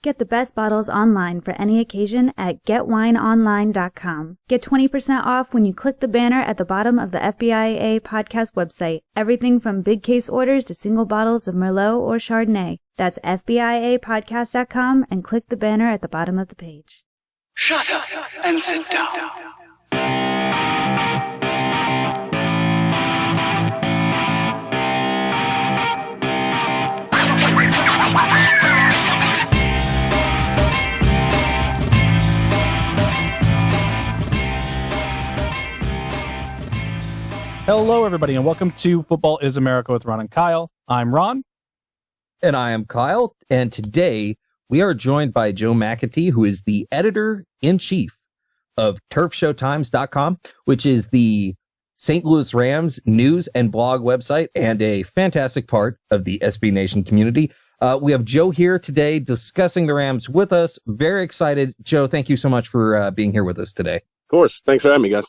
Get the best bottles online for any occasion at getwineonline.com. Get 20% off when you click the banner at the bottom of the FBIA podcast website. Everything from big case orders to single bottles of Merlot or Chardonnay. That's FBIApodcast.com and click the banner at the bottom of the page. Shut up and sit down. Hello, everybody, and welcome to Football is America with Ron and Keil. I'm Ron. And I am Kyle. And today we are joined by Joe McAtee, who is the editor-in-chief of turfshowtimes.com, which is the St. Louis Rams news and blog website and a fantastic part of the SB Nation community. We have Joe here today discussing the Rams with us. Very excited. Joe, thank you so much for being here with us today. Of course. Thanks for having me, guys.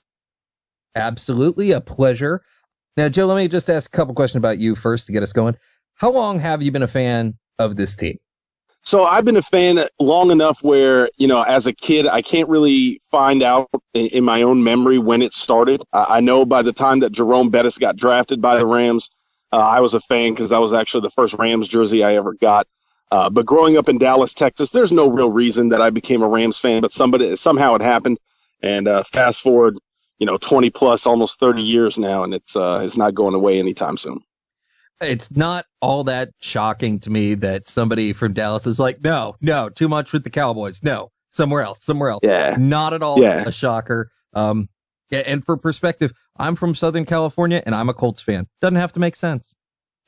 Absolutely a pleasure. Now, Joe, let me just ask a couple questions about you first to get us going. How long have you been a fan of this team? So I've been a fan long enough where, as a kid, I can't really find out in my own memory when it started. I know by the time that Jerome Bettis got drafted by the Rams, I was a fan because that was actually the first Rams jersey I ever got. But growing up in Dallas, Texas, there's no real reason that I became a Rams fan, but somehow it happened. And fast forward, 20 plus, almost 30 years now, and it's not going away anytime soon. It's not all that shocking to me that somebody from Dallas is like, no, too much with the Cowboys. No, somewhere else. Yeah. Not at all a shocker. And for perspective, I'm from Southern California and I'm a Colts fan. Doesn't have to make sense.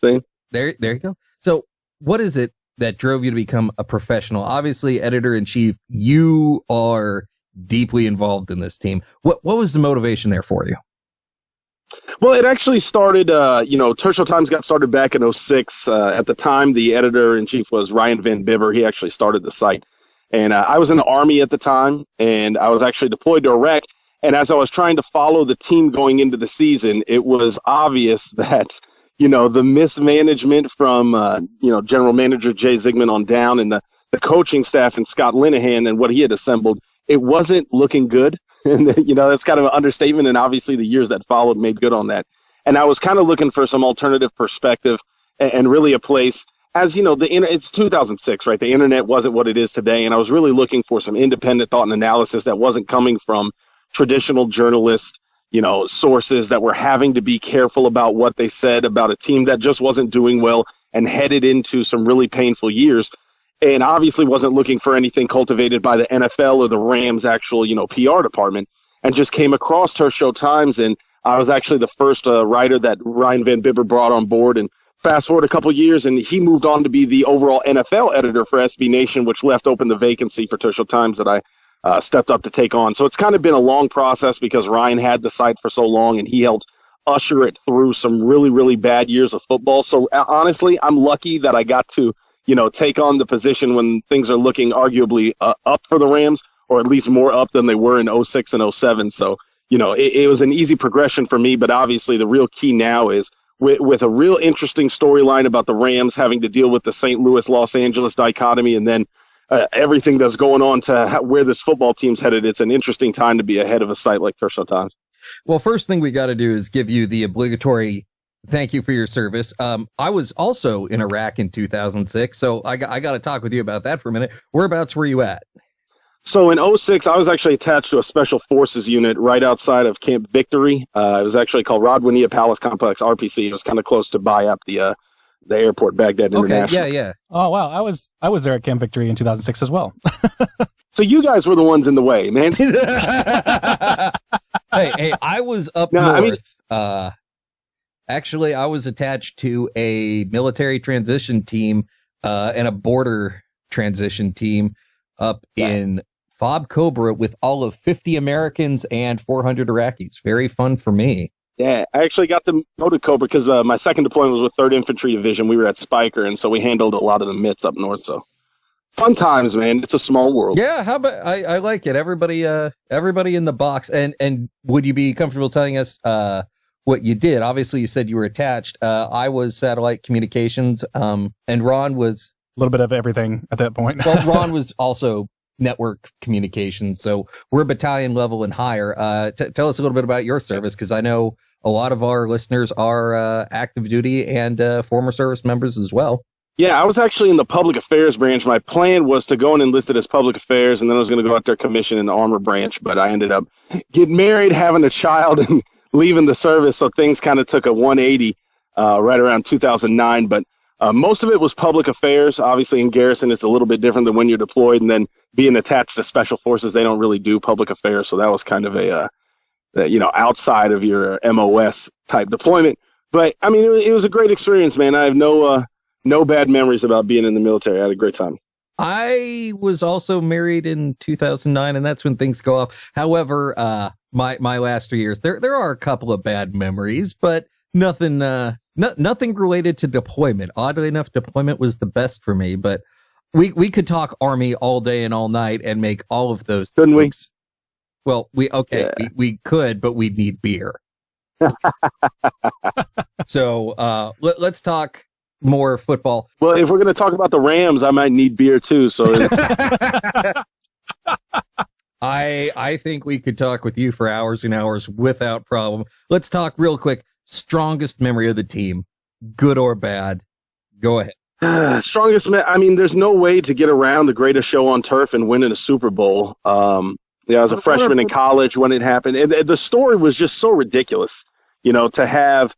See? There you go. So what is it that drove you to become a professional? Obviously, editor-in-chief, you are deeply involved in this team. What was the motivation there for you? Well, it actually started, Turf Show Times got started back in 2006. At the time, the editor-in-chief was Ryan Van Bibber. He actually started the site. And I was in the Army at the time, and I was actually deployed to Iraq. And as I was trying to follow the team going into the season, it was obvious that, the mismanagement from, General Manager Jay Zigman on down and the coaching staff and Scott Linehan and what he had assembled, it wasn't looking good. And, that's kind of an understatement. And obviously the years that followed made good on that. And I was kind of looking for some alternative perspective and really a place, as it's 2006, right? The internet wasn't what it is today. And I was really looking for some independent thought and analysis that wasn't coming from traditional journalists, sources that were having to be careful about what they said about a team that just wasn't doing well and headed into some really painful years. And obviously wasn't looking for anything cultivated by the NFL or the Rams' actual, PR department, and just came across Turf Show Times. And I was actually the first writer that Ryan Van Bibber brought on board. And fast forward a couple of years, and he moved on to be the overall NFL editor for SB Nation, which left open the vacancy for Turf Show Times that I stepped up to take on. So it's kind of been a long process because Ryan had the site for so long, and he helped usher it through some really, really bad years of football. So honestly, I'm lucky that I got to take on the position when things are looking arguably up for the Rams, or at least more up than they were in 2006 and 2007. So, it was an easy progression for me, but obviously the real key now is with a real interesting storyline about the Rams having to deal with the St. Louis-Los Angeles dichotomy and then everything that's going on to where this football team's headed. It's an interesting time to be ahead of a site like Turf Show Times. Well, first thing we got to do is give you the obligatory thank you for your service. I was also in Iraq in 2006, so I got to talk with you about that for a minute. Whereabouts were you at? So in 2006, I was actually attached to a special forces unit right outside of Camp Victory. It was actually called Radwania Palace Complex, RPC. It was kind of close to Bayap, the airport, Baghdad International. Okay, yeah. Oh, wow. I was there at Camp Victory in 2006 as well. So you guys were the ones in the way, man. Hey, I was up north. Actually, I was attached to a military transition team and a border transition team up in Fob Cobra with all of 50 Americans and 400 Iraqis. Very fun for me. Yeah, I actually got to go to Cobra because my second deployment was with 3rd Infantry Division. We were at Spiker, and so we handled a lot of the MITs up north. So fun times, man. It's a small world. Yeah, how about I like it. Everybody in the box. And would you be comfortable telling us what you did? Obviously, you said you were attached. I was satellite communications, and Ron was little bit of everything at that point. Well, Ron was also network communications, so we're battalion level and higher. Tell us a little bit about your service, because I know a lot of our listeners are active duty and former service members as well. Yeah, I was actually in the public affairs branch. My plan was to go and enlist it as public affairs, and then I was going to go out there commission in the armor branch, but I ended up getting married, having a child, and leaving the service, so things kind of took a 180 right around 2009. But most of it was public affairs. Obviously, in garrison, it's a little bit different than when you're deployed, and then being attached to special forces, they don't really do public affairs, so that was kind of a outside of your MOS type deployment. But I mean, it was a great experience, man. I have no bad memories about being in the military. I had a great time. I was also married in 2009, and that's when things go off. However, my last 3 years, there are a couple of bad memories, but nothing related to deployment. Oddly enough, deployment was the best for me, but we could talk Army all day and all night and make all of those. Couldn't we? Well, we could, but we'd need beer. So let's talk more football. Well, if we're going to talk about the Rams, I might need beer too. So I think we could talk with you for hours and hours without problem. Let's talk real quick. Strongest memory of the team, good or bad? Go ahead. I mean, there's no way to get around the greatest show on turf and winning a Super Bowl. I was a freshman in college when it happened. And the story was just so ridiculous, to have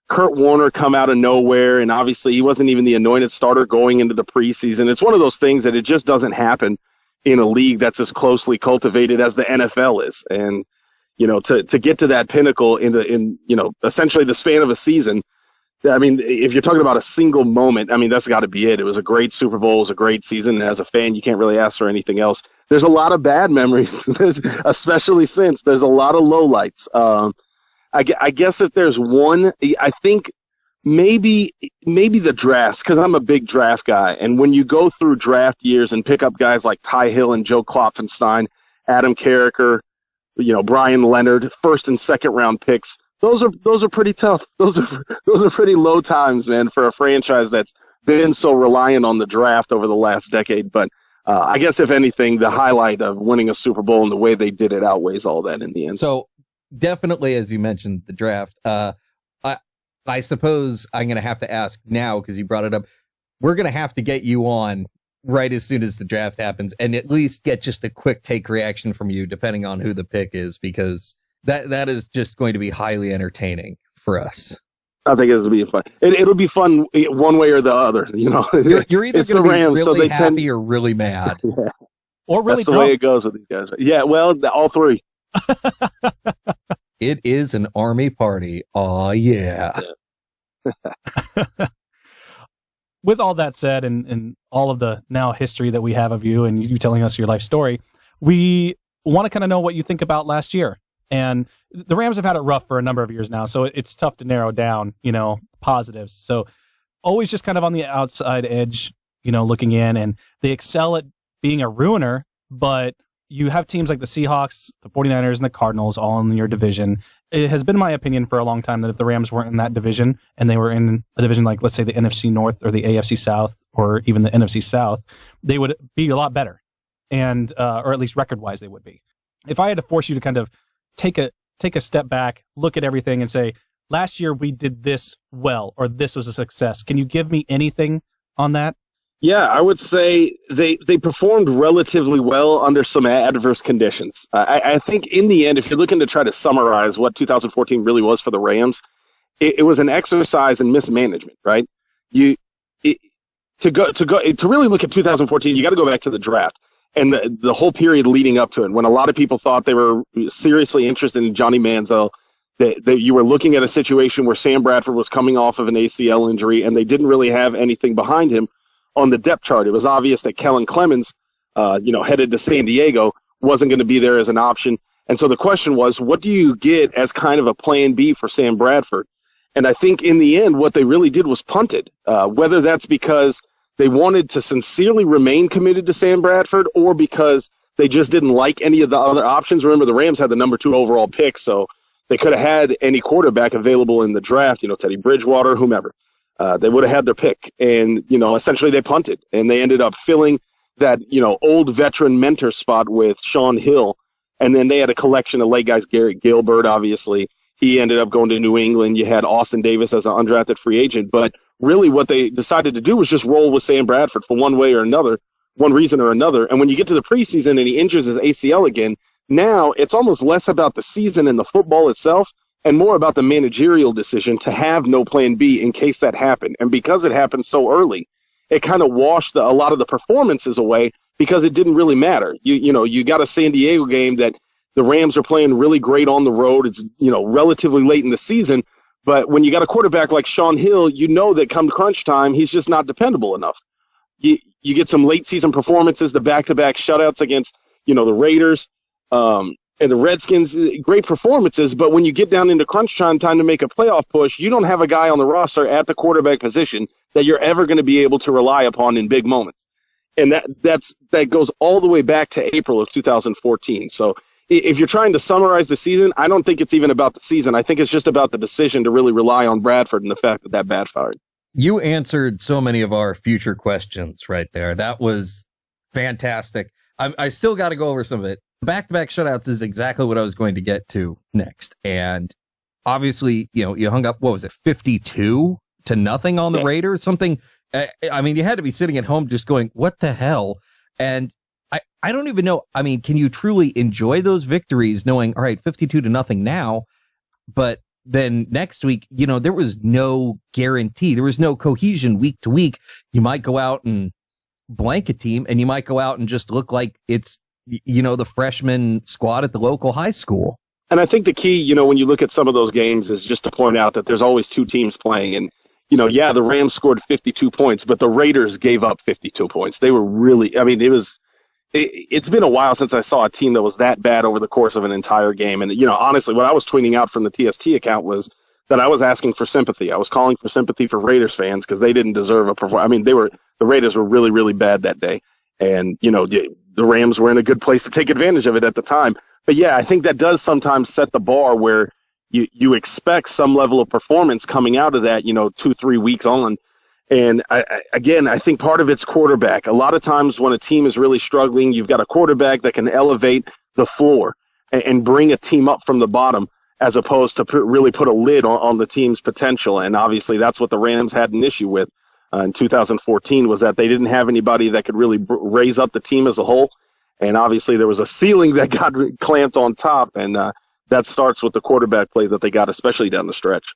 Kurt Warner come out of nowhere. And obviously he wasn't even the anointed starter going into the preseason. It's one of those things that it just doesn't happen in a league that's as closely cultivated as the NFL is. And, to get to that pinnacle in essentially the span of a season. I mean, if you're talking about a single moment, I mean, that's got to be it. It was a great Super Bowl. It was a great season. And as a fan, you can't really ask for anything else. There's a lot of bad memories, especially since there's a lot of lowlights. I guess if there's one, I think maybe the drafts, because I'm a big draft guy. And when you go through draft years and pick up guys like Ty Hill and Joe Klopfenstein, Adam Carricker, Brian Leonard, first and second round picks, those are pretty tough. Those are pretty low times, man, for a franchise that's been so reliant on the draft over the last decade. But I guess if anything, the highlight of winning a Super Bowl and the way they did it outweighs all that in the end. So definitely, as you mentioned, the draft. I suppose I'm going to have to ask now, because you brought it up. We're going to have to get you on right as soon as the draft happens, and at least get just a quick take reaction from you, depending on who the pick is, because that is just going to be highly entertaining for us. I think it'll be fun. It'll be fun one way or the other. You're either going to be Rams, really happy or really mad, or really. That's the way it goes with these guys. Yeah, well, all three. It is an Army party. Oh yeah. With all that said, and all of the now history that we have of you and you telling us your life story, we want to kind of know what you think about last year. And the Rams have had it rough for a number of years now, so it's tough to narrow down, positives. So always just kind of on the outside edge, looking in, and they excel at being a ruiner, but you have teams like the Seahawks, the 49ers, and the Cardinals all in your division. It has been my opinion for a long time that if the Rams weren't in that division and they were in a division like, let's say, the NFC North or the AFC South or even the NFC South, they would be a lot better, and or at least record-wise they would be. If I had to force you to kind of take a step back, look at everything, and say, last year we did this well, or this was a success, can you give me anything on that? Yeah, I would say they performed relatively well under some adverse conditions. I think in the end, if you're looking to try to summarize what 2014 really was for the Rams, it was an exercise in mismanagement, right? To really look at 2014, you got to go back to the draft and the whole period leading up to it, when a lot of people thought they were seriously interested in Johnny Manziel. That you were looking at a situation where Sam Bradford was coming off of an ACL injury, and they didn't really have anything behind him on the depth chart. It was obvious that Kellen Clemens, headed to San Diego, wasn't going to be there as an option. And so the question was, what do you get as kind of a plan B for Sam Bradford? And I think in the end, what they really did was punted, whether that's because they wanted to sincerely remain committed to Sam Bradford or because they just didn't like any of the other options. Remember, the Rams had the number 2 overall pick, so they could have had any quarterback available in the draft, Teddy Bridgewater, whomever. They would have had their pick, and essentially they punted, and they ended up filling that old veteran mentor spot with Sean Hill, and then they had a collection of late guys. Garrett Gilbert, obviously, he ended up going to New England. You had Austin Davis as an undrafted free agent, but really what they decided to do was just roll with Sam Bradford for one reason or another. And when you get to the preseason and he injures his ACL again, now it's almost less about the season and the football itself and more about the managerial decision to have no plan B in case that happened. And because it happened so early, it kind of washed a lot of the performances away because it didn't really matter. You got a San Diego game that the Rams are playing really great on the road. It's, relatively late in the season. But when you got a quarterback like Sean Hill, that come crunch time, he's just not dependable enough. You get some late season performances, the back-to-back shutouts against, the Raiders and the Redskins, great performances. But when you get down into crunch time to make a playoff push, you don't have a guy on the roster at the quarterback position that you're ever going to be able to rely upon in big moments. And that goes all the way back to April of 2014. So if you're trying to summarize the season, I don't think it's even about the season. I think it's just about the decision to really rely on Bradford and the fact that backfired. You answered so many of our future questions right there. That was fantastic. I still got to go over some of it. Back-to-back shutouts is exactly what I was going to get to next. And obviously, you hung up, 52-0 on the Raiders? Something, you had to be sitting at home just going, what the hell? And I don't even know. Can you truly enjoy those victories knowing, all right, 52-0 now, but then next week, there was no guarantee. There was no cohesion week to week. You might go out and blank a team, and you might go out and just look like it's, the freshman squad at the local high school. And I think the key, when you look at some of those games is just to point out that there's always two teams playing. And, the Rams scored 52 points, but the Raiders gave up 52 points. They were really, it's been a while since I saw a team that was that bad over the course of an entire game. And, honestly, what I was tweeting out from the TST account was that I was asking for sympathy. I was calling for sympathy for Raiders fans because they didn't deserve a performance. The Raiders were really, really bad that day. And, the Rams were in a good place to take advantage of it at the time. But, yeah, I think that does sometimes set the bar where you expect some level of performance coming out of that, 2-3 weeks on. And I think part of it's quarterback. A lot of times when a team is really struggling, you've got a quarterback that can elevate the floor and bring a team up from the bottom as opposed to really put a lid on the team's potential. And obviously that's what the Rams had an issue with in 2014 was that they didn't have anybody that could really raise up the team as a whole. And obviously there was a ceiling that got clamped on top. And that starts with the quarterback play that they got, especially down the stretch.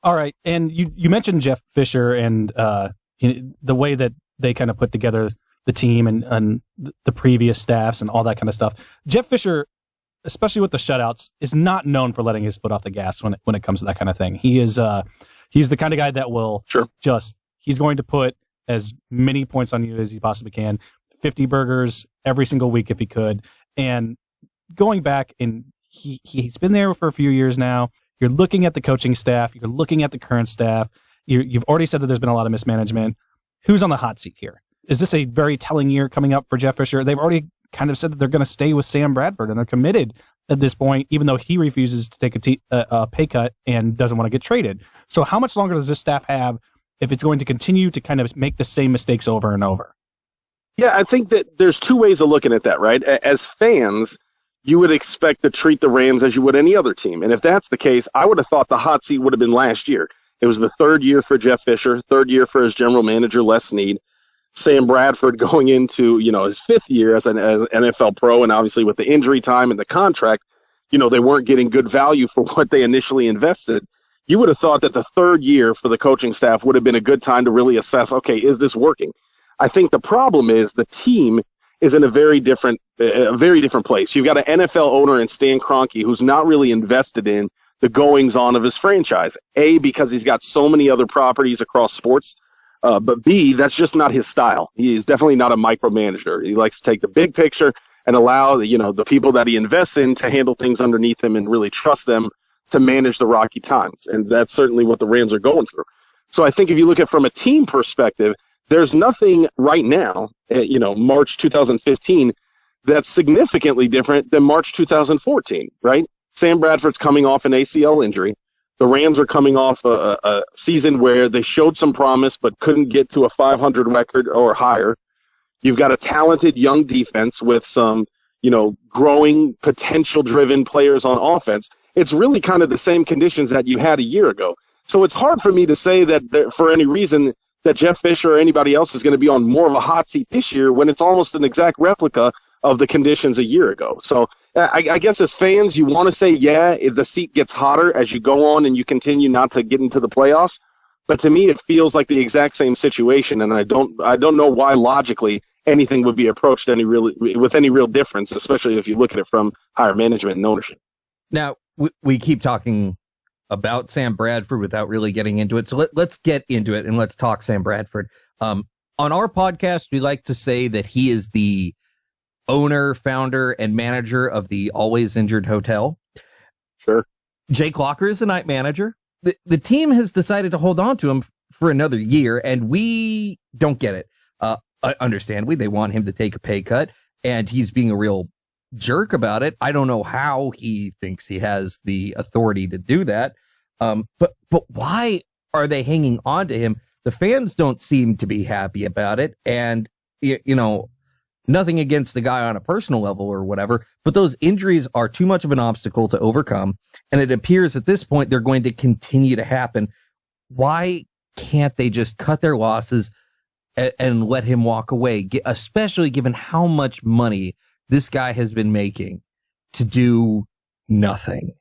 All right, and you mentioned Jeff Fisher and the way that they kind of put together the team and the previous staffs and all that kind of stuff. Jeff Fisher, especially with the shutouts, is not known for letting his foot off the gas when it comes to that kind of thing. He's the kind of guy that will he's going to put as many points on you as he possibly can, 50 burgers every single week if he could. And going back, and he's been there for a few years now. You're looking at the coaching staff. You're looking at the current staff. You've already said that there's been a lot of mismanagement. Who's on the hot seat here? Is this a very telling year coming up for Jeff Fisher? They've already kind of said that they're going to stay with Sam Bradford, and they're committed at this point, even though he refuses to take a pay cut and doesn't want to get traded. So how much longer does this staff have if it's going to continue to kind of make the same mistakes over and over? Yeah, I think that there's two ways of looking at that, right? As fans, you would expect to treat the Rams as you would any other team. And if that's the case, I would have thought the hot seat would have been last year. It was the third year for Jeff Fisher, third year for his general manager, Les Snead. Sam Bradford going into, his fifth year as an NFL pro, and obviously with the injury time and the contract, they weren't getting good value for what they initially invested. You would have thought that the third year for the coaching staff would have been a good time to really assess, okay, is this working? I think the problem is the team is in a very different place. You've got an NFL owner in Stan Kroenke who's not really invested in the goings-on of his franchise. A, because he's got so many other properties across sports, but B, that's just not his style. He is definitely not a micromanager. He likes to take the big picture and allow the people that he invests in to handle things underneath him and really trust them to manage the rocky times. And that's certainly what the Rams are going through. So I think if you look at it from a team perspective, there's nothing right now, March 2015, that's significantly different than March 2014, right? Sam Bradford's coming off an ACL injury. The Rams are coming off a season where they showed some promise but couldn't get to a 500 record or higher. You've got a talented young defense with some, growing potential-driven players on offense. It's really kind of the same conditions that you had a year ago. So it's hard for me to say that for any reason that Jeff Fisher or anybody else is going to be on more of a hot seat this year when it's almost an exact replica of the conditions a year ago. So I guess as fans, you want to say, yeah, if the seat gets hotter as you go on and you continue not to get into the playoffs. But to me, it feels like the exact same situation, and I don't know why logically anything would be approached with any real difference, especially if you look at it from higher management and ownership. Now, we keep talking about Sam Bradford without really getting into it. So let's get into it and let's talk Sam Bradford. On our podcast, we like to say that he is the owner, founder, and manager of the Always Injured Hotel. Sure. Jake Locker is the night manager. The team has decided to hold on to him for another year, and we don't get it. Understandably, they want him to take a pay cut, and he's being a real jerk about it. I don't know how he thinks he has the authority to do that. But why are they hanging on to him? The fans don't seem to be happy about it, and nothing against the guy on a personal level or whatever, but those injuries are too much of an obstacle to overcome. And it appears at this point they're going to continue to happen. Why can't they just cut their losses and let him walk away, especially given how much money this guy has been making to do nothing?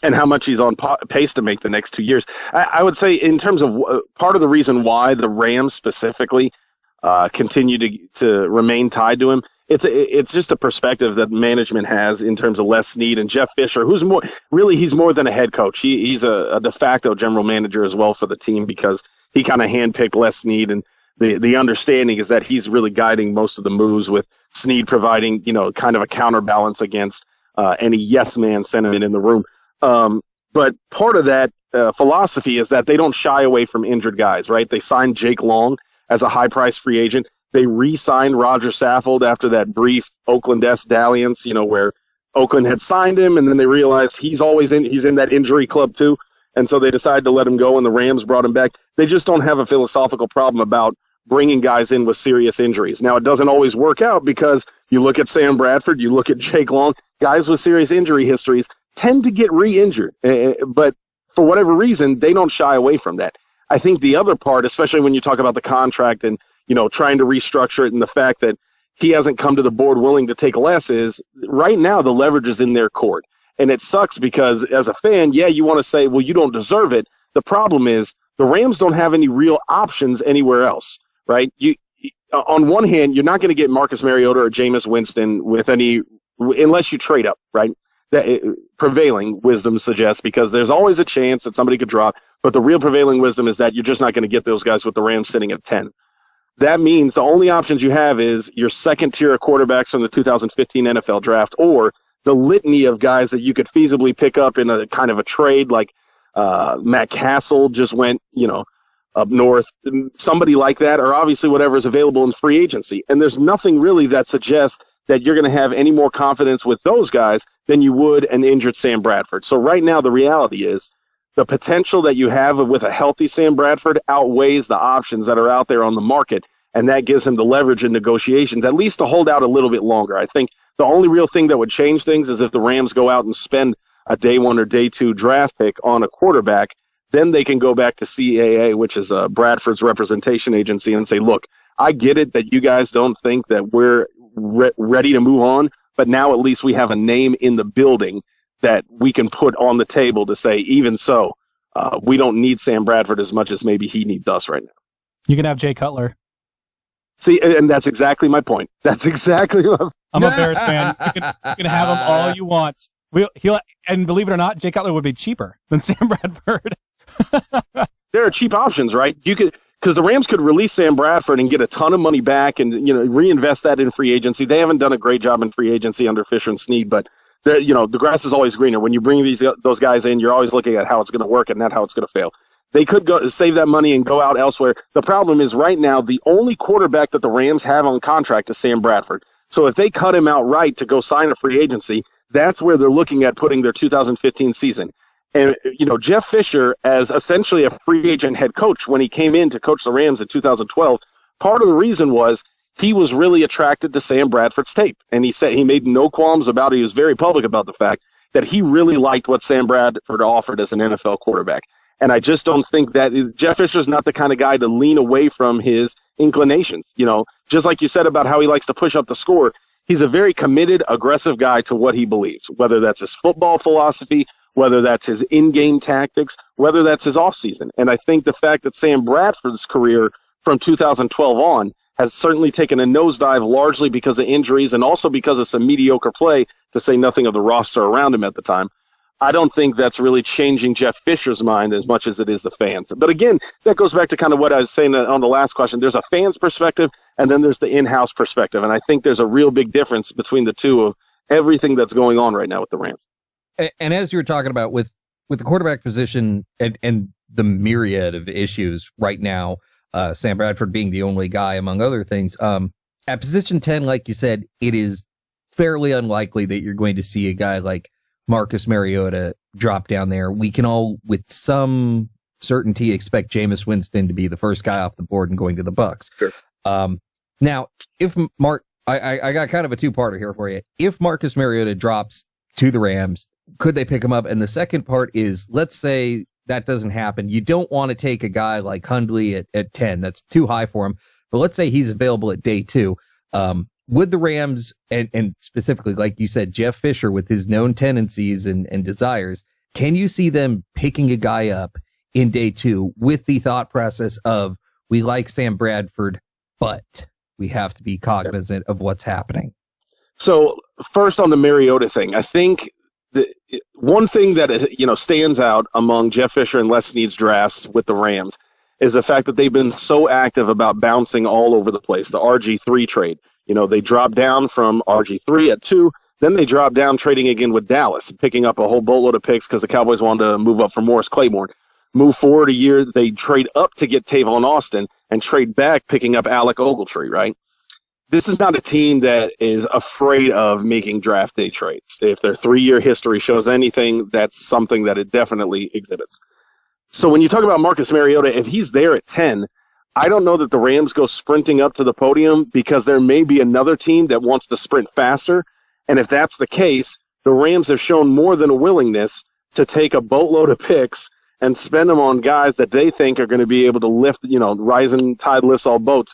And how much he's on pace to make the next 2 years. I would say in terms of part of the reason why the Rams specifically continue to remain tied to him. It's just a perspective that management has in terms of Les Snead and Jeff Fisher, who's he's more than a head coach. He's a de facto general manager as well for the team because he kind of handpicked Les Snead, and the understanding is that he's really guiding most of the moves, with Snead providing, kind of a counterbalance against any yes man sentiment in the room. But part of that philosophy is that they don't shy away from injured guys, right? They signed Jake Long as a high-priced free agent. They re-signed Roger Saffold after that brief Oakland-esque dalliance, where Oakland had signed him, and then they realized he's in that injury club too, and so they decided to let him go, and the Rams brought him back. They just don't have a philosophical problem about bringing guys in with serious injuries. Now, it doesn't always work out because you look at Sam Bradford, you look at Jake Long, guys with serious injury histories tend to get re-injured, but for whatever reason, they don't shy away from that. I think the other part, especially when you talk about the contract and, trying to restructure it, and the fact that he hasn't come to the board willing to take less, is right now the leverage is in their court. And it sucks because as a fan, yeah, you want to say, well, you don't deserve it. The problem is the Rams don't have any real options anywhere else, right? On one hand, you're not going to get Marcus Mariota or Jameis Winston unless you trade up, right? That prevailing wisdom suggests, because there's always a chance that somebody could drop, but the real prevailing wisdom is that you're just not going to get those guys with the Rams sitting at 10. That means the only options you have is your second tier of quarterbacks from the 2015 NFL draft, or the litany of guys that you could feasibly pick up in a kind of a trade, like Matt Castle just went, up north, somebody like that, or obviously whatever is available in free agency. And there's nothing really that suggests that you're going to have any more confidence with those guys than you would an injured Sam Bradford. So right now, the reality is the potential that you have with a healthy Sam Bradford outweighs the options that are out there on the market, and that gives him the leverage in negotiations, at least to hold out a little bit longer. I think the only real thing that would change things is if the Rams go out and spend a day 1 or day 2 draft pick on a quarterback. Then they can go back to CAA, which is Bradford's representation agency, and say, look, I get it that you guys don't think that we're ready to move on, but now at least we have a name in the building that we can put on the table to say, even so, we don't need Sam Bradford as much as maybe he needs us right now. You can have Jay Cutler. See, and that's exactly my point. That's exactly what I'm a Bears fan. You can have him all you want. And believe it or not, Jay Cutler would be cheaper than Sam Bradford. There are cheap options, right? Because the Rams could release Sam Bradford and get a ton of money back and reinvest that in free agency. They haven't done a great job in free agency under Fisher and Snead, but the grass is always greener. When you bring those guys in, you're always looking at how it's going to work and not how it's going to fail. They could go save that money and go out elsewhere. The problem is right now the only quarterback that the Rams have on contract is Sam Bradford. So if they cut him outright to go sign a free agency, that's where they're looking at putting their 2015 season. And, Jeff Fisher, as essentially a free agent head coach when he came in to coach the Rams in 2012, part of the reason was he was really attracted to Sam Bradford's tape. And he said he made no qualms about it. He was very public about the fact that he really liked what Sam Bradford offered as an NFL quarterback. And I just don't think that Jeff Fisher's not the kind of guy to lean away from his inclinations. Just like you said about how he likes to push up the score, he's a very committed, aggressive guy to what he believes, whether that's his football philosophy, whether that's his in-game tactics, whether that's his offseason. And I think the fact that Sam Bradford's career from 2012 on has certainly taken a nosedive largely because of injuries and also because of some mediocre play, to say nothing of the roster around him at the time. I don't think that's really changing Jeff Fisher's mind as much as it is the fans. But again, that goes back to kind of what I was saying on the last question. There's a fan's perspective, and then there's the in-house perspective. And I think there's a real big difference between the two of everything that's going on right now with the Rams. And as you were talking about with the quarterback position and the myriad of issues right now, Sam Bradford being the only guy among other things, at position 10, like you said, it is fairly unlikely that you're going to see a guy like Marcus Mariota drop down there. We can all, with some certainty, expect Jameis Winston to be the first guy off the board and going to the Bucs. Sure. Now, if I got kind of a two-parter here for you. If Marcus Mariota drops to the Rams, could they pick him up? And the second part is, let's say that doesn't happen. You don't want to take a guy like Hundley at 10. That's too high for him. But let's say he's available at day 2. Would the Rams, and specifically, like you said, Jeff Fisher with his known tendencies and desires, can you see them picking a guy up in day 2 with the thought process of, we like Sam Bradford, but we have to be cognizant of what's happening? So first on the Mariota thing, I think one thing that stands out among Jeff Fisher and Les Snead's drafts with the Rams is the fact that they've been so active about bouncing all over the place. The RG3 trade, they dropped down from RG3 at 2, then they dropped down trading again with Dallas, picking up a whole boatload of picks because the Cowboys wanted to move up for Morris Claiborne. Move forward a year, they trade up to get Tavon Austin and trade back picking up Alec Ogletree, right? This is not a team that is afraid of making draft day trades. If their 3-year history shows anything, that's something that it definitely exhibits. So when you talk about Marcus Mariota, if he's there at 10, I don't know that the Rams go sprinting up to the podium because there may be another team that wants to sprint faster. And if that's the case, the Rams have shown more than a willingness to take a boatload of picks and spend them on guys that they think are going to be able to lift, rising tide lifts all boats.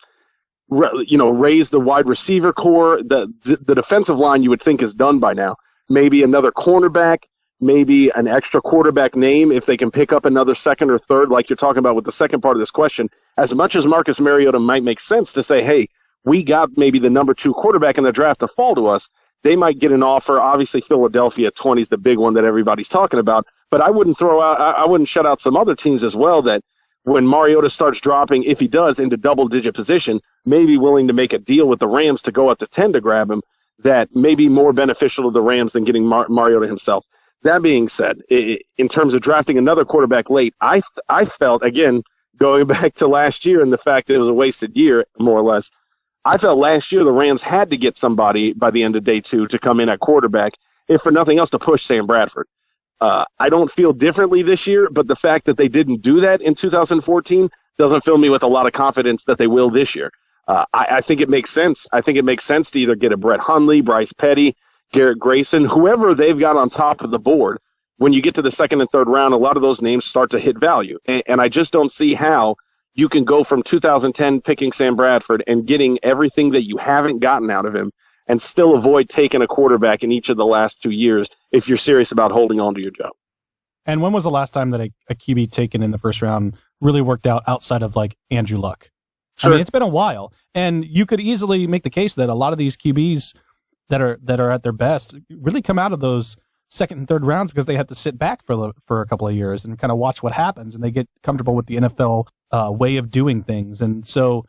Raise the wide receiver core. The defensive line you would think is done by now. Maybe another cornerback, maybe an extra quarterback name if they can pick up another second or third, like you're talking about with the second part of this question. As much as Marcus Mariota might make sense to say, hey, we got maybe the number 2 quarterback in the draft to fall to us, they might get an offer. Obviously, Philadelphia at 20 is the big one that everybody's talking about. But I wouldn't shut out some other teams as well that when Mariota starts dropping, if he does, into double-digit position, may be willing to make a deal with the Rams to go up to 10 to grab him that may be more beneficial to the Rams than getting Mariota himself. That being said, in terms of drafting another quarterback late, I felt, again, going back to last year and the fact that it was a wasted year, more or less, I felt last year the Rams had to get somebody by the end of day 2 to come in at quarterback, if for nothing else, to push Sam Bradford. I don't feel differently this year, but the fact that they didn't do that in 2014 doesn't fill me with a lot of confidence that they will this year. I think it makes sense. I think it makes sense to either get a Brett Hundley, Bryce Petty, Garrett Grayson, whoever they've got on top of the board. When you get to the second and third round, a lot of those names start to hit value. And I just don't see how you can go from 2010 picking Sam Bradford and getting everything that you haven't gotten out of him and still avoid taking a quarterback in each of the last 2 years if you're serious about holding on to your job. And when was the last time that a QB taken in the first round really worked out outside of like Andrew Luck? Sure. I mean, it's been a while, and you could easily make the case that a lot of these QBs that are at their best really come out of those second and third rounds because they have to sit back for a couple of years and kind of watch what happens, and they get comfortable with the NFL way of doing things. And so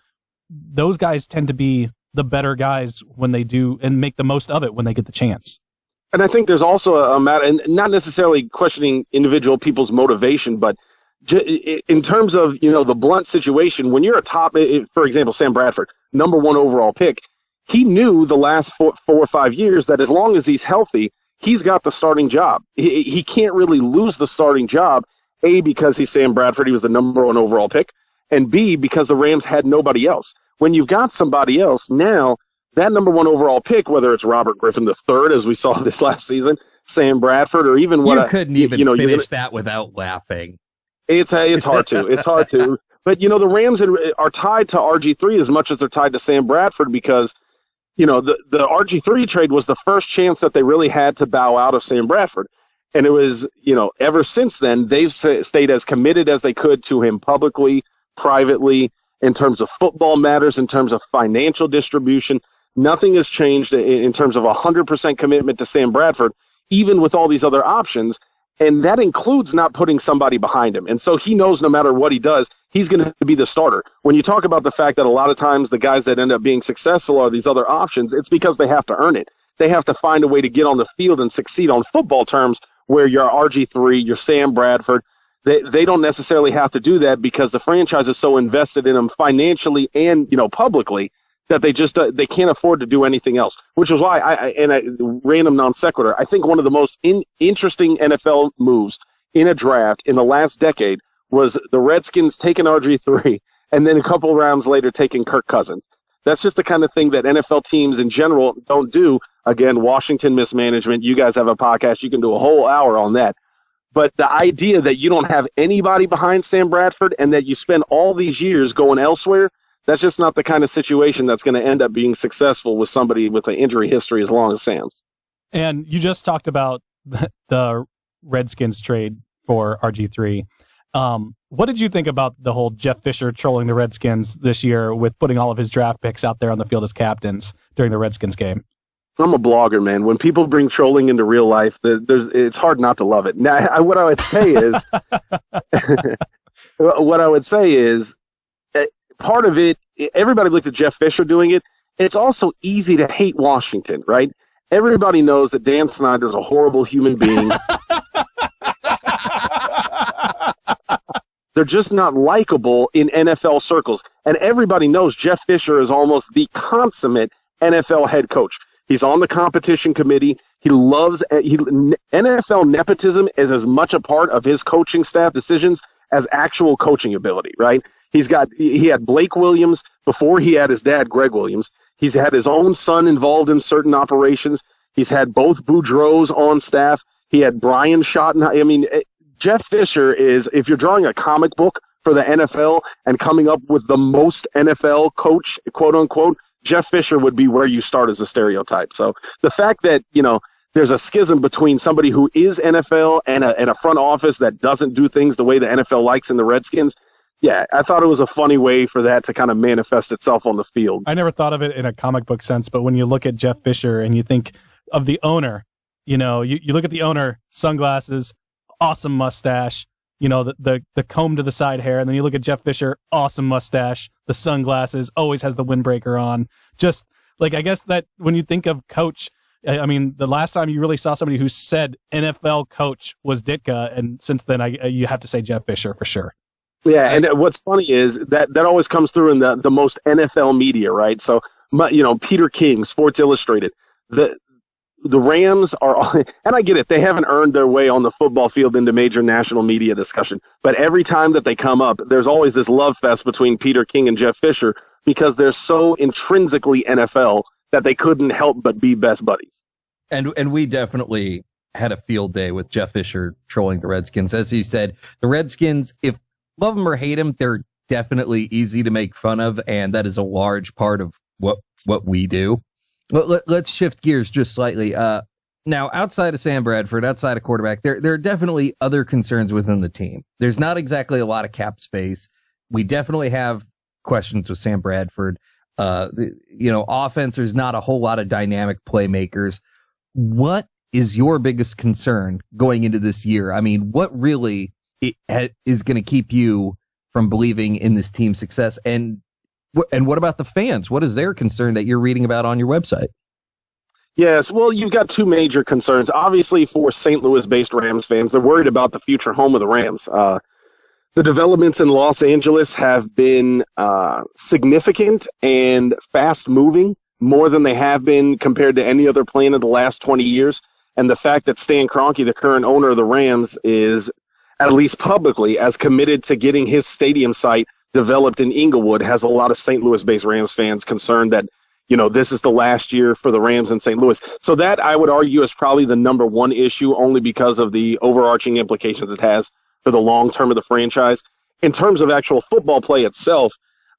those guys tend to be the better guys when they do and make the most of it when they get the chance. And I think there's also a matter, and not necessarily questioning individual people's motivation, but in terms of, the blunt situation, when you're a top, for example, Sam Bradford, number 1 overall pick, he knew the last 4 or 5 years that as long as he's healthy, he's got the starting job. He can't really lose the starting job, A, because he's Sam Bradford, he was the number 1 overall pick, and B, because the Rams had nobody else. When you've got somebody else, now that number 1 overall pick, whether it's Robert Griffin III, as we saw this last season, Sam Bradford, or even what you couldn't even finish that without laughing. It's hard to. It's hard to. But, the Rams are tied to RG3 as much as they're tied to Sam Bradford because, the RG3 trade was the first chance that they really had to bow out of Sam Bradford. And it was, ever since then, they've stayed as committed as they could to him publicly, privately, in terms of football matters, in terms of financial distribution. Nothing has changed in terms of 100% commitment to Sam Bradford, even with all these other options. And that includes not putting somebody behind him. And so he knows no matter what he does, he's going to be the starter. When you talk about the fact that a lot of times the guys that end up being successful are these other options, it's because they have to earn it. They have to find a way to get on the field and succeed on football terms where you're RG3, you're Sam Bradford. They don't necessarily have to do that because the franchise is so invested in them financially and, publicly that they can't afford to do anything else, which is why random non sequitur, I think one of the most interesting NFL moves in a draft in the last decade was the Redskins taking RG3 and then a couple rounds later taking Kirk Cousins. That's just the kind of thing that NFL teams in general don't do. Again, Washington mismanagement. You guys have a podcast. You can do a whole hour on that. But the idea that you don't have anybody behind Sam Bradford and that you spend all these years going elsewhere, that's just not the kind of situation that's going to end up being successful with somebody with an injury history as long as Sam's. And you just talked about the Redskins trade for RG3. What did you think about the whole Jeff Fisher trolling the Redskins this year with putting all of his draft picks out there on the field as captains during the Redskins game? I'm a blogger, man. When people bring trolling into real life, it's hard not to love it. Now, what I would say is, part of it, everybody looked at Jeff Fisher doing it. It's also easy to hate Washington, right? Everybody knows that Dan Snyder's a horrible human being. They're just not likable in NFL circles. And everybody knows Jeff Fisher is almost the consummate NFL head coach. He's on the competition committee. NFL nepotism is as much a part of his coaching staff decisions as actual coaching ability, right? He had Blake Williams before he had his dad, Greg Williams. He's had his own son involved in certain operations. He's had both Boudreaux on staff. He had Brian Schottenheimer. I mean, Jeff Fisher is, if you're drawing a comic book for the NFL and coming up with the most NFL coach, quote unquote, Jeff Fisher would be where you start as a stereotype. So the fact that, there's a schism between somebody who is NFL and a front office that doesn't do things the way the NFL likes in the Redskins, yeah, I thought it was a funny way for that to kind of manifest itself on the field. I never thought of it in a comic book sense, but when you look at Jeff Fisher and you think of the owner, you look at the owner, sunglasses, awesome mustache, the comb to the side hair, and then you look at Jeff Fisher, awesome mustache, the sunglasses, always has the windbreaker on. Just like, I guess that when you think of coach, I mean, the last time you really saw somebody who said NFL coach was Ditka, and since then you have to say Jeff Fisher for sure. Yeah, and what's funny is that always comes through in the most NFL media, right? So, Peter King, Sports Illustrated, the Rams are, and I get it, they haven't earned their way on the football field into major national media discussion, but every time that they come up, there's always this love fest between Peter King and Jeff Fisher because they're so intrinsically NFL that they couldn't help but be best buddies. And we definitely had a field day with Jeff Fisher trolling the Redskins. As you said, the Redskins, if love them or hate them, they're definitely easy to make fun of, and that is a large part of what we do. Let's shift gears just slightly. Now, outside of Sam Bradford, outside of quarterback, there are definitely other concerns within the team. There's not exactly a lot of cap space. We definitely have questions with Sam Bradford. Offense, there's not a whole lot of dynamic playmakers. What is your biggest concern going into this year? I mean, what really is going to keep you from believing in this team's success? And what about the fans? What is their concern that you're reading about on your website? Yes, well, you've got two major concerns. Obviously, for St. Louis-based Rams fans, they're worried about the future home of the Rams. The developments in Los Angeles have been significant and fast-moving, more than they have been compared to any other plan in the last 20 years. And the fact that Stan Kroenke, the current owner of the Rams, is at least publicly as committed to getting his stadium site developed in Inglewood has a lot of St. Louis-based Rams fans concerned that, this is the last year for the Rams in St. Louis. So that, I would argue, is probably the number one issue, only because of the overarching implications it has for the long term of the franchise. In terms of actual football play itself,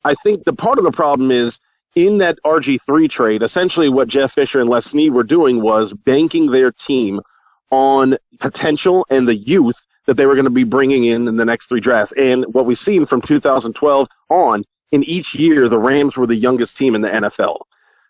I think the part of the problem is in that RG3 trade, essentially what Jeff Fisher and Les Snead were doing was banking their team on potential and the youth that they were going to be bringing in the next 3 drafts. And what we've seen from 2012 on, in each year, the Rams were the youngest team in the NFL.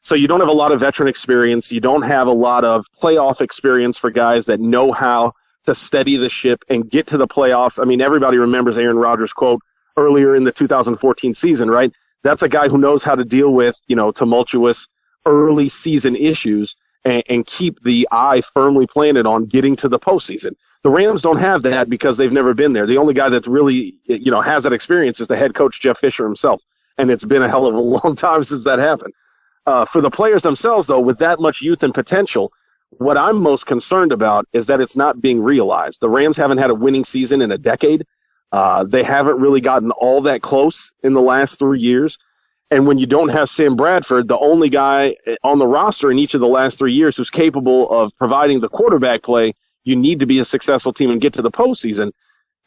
So you don't have a lot of veteran experience. You don't have a lot of playoff experience for guys that know how to steady the ship and get to the playoffs. I mean, everybody remembers Aaron Rodgers' quote earlier in the 2014 season, right? That's a guy who knows how to deal with, tumultuous early season issues and keep the eye firmly planted on getting to the postseason. The Rams don't have that because they've never been there. The only guy that's really, has that experience is the head coach, Jeff Fisher himself. And it's been a hell of a long time since that happened. For the players themselves, though, with that much youth and potential, what I'm most concerned about is that it's not being realized. The Rams haven't had a winning season in a decade. They haven't really gotten all that close in the last 3 years. And when you don't have Sam Bradford, the only guy on the roster in each of the last 3 years who's capable of providing the quarterback play you need to be a successful team and get to the postseason,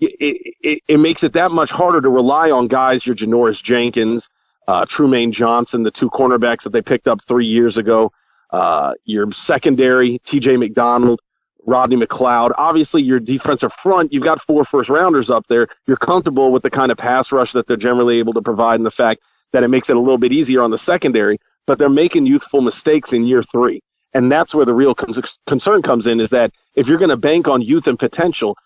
it makes it that much harder to rely on guys, your Janoris Jenkins, Trumaine Johnson, the 2 cornerbacks that they picked up 3 years ago, your secondary, TJ McDonald, Rodney McLeod. Obviously, your defensive front, you've got 4 first-rounders up there. You're comfortable with the kind of pass rush that they're generally able to provide and the fact that it makes it a little bit easier on the secondary, but they're making youthful mistakes in year 3. And that's where the real concern comes in, is that if you're going to bank on youth and potential,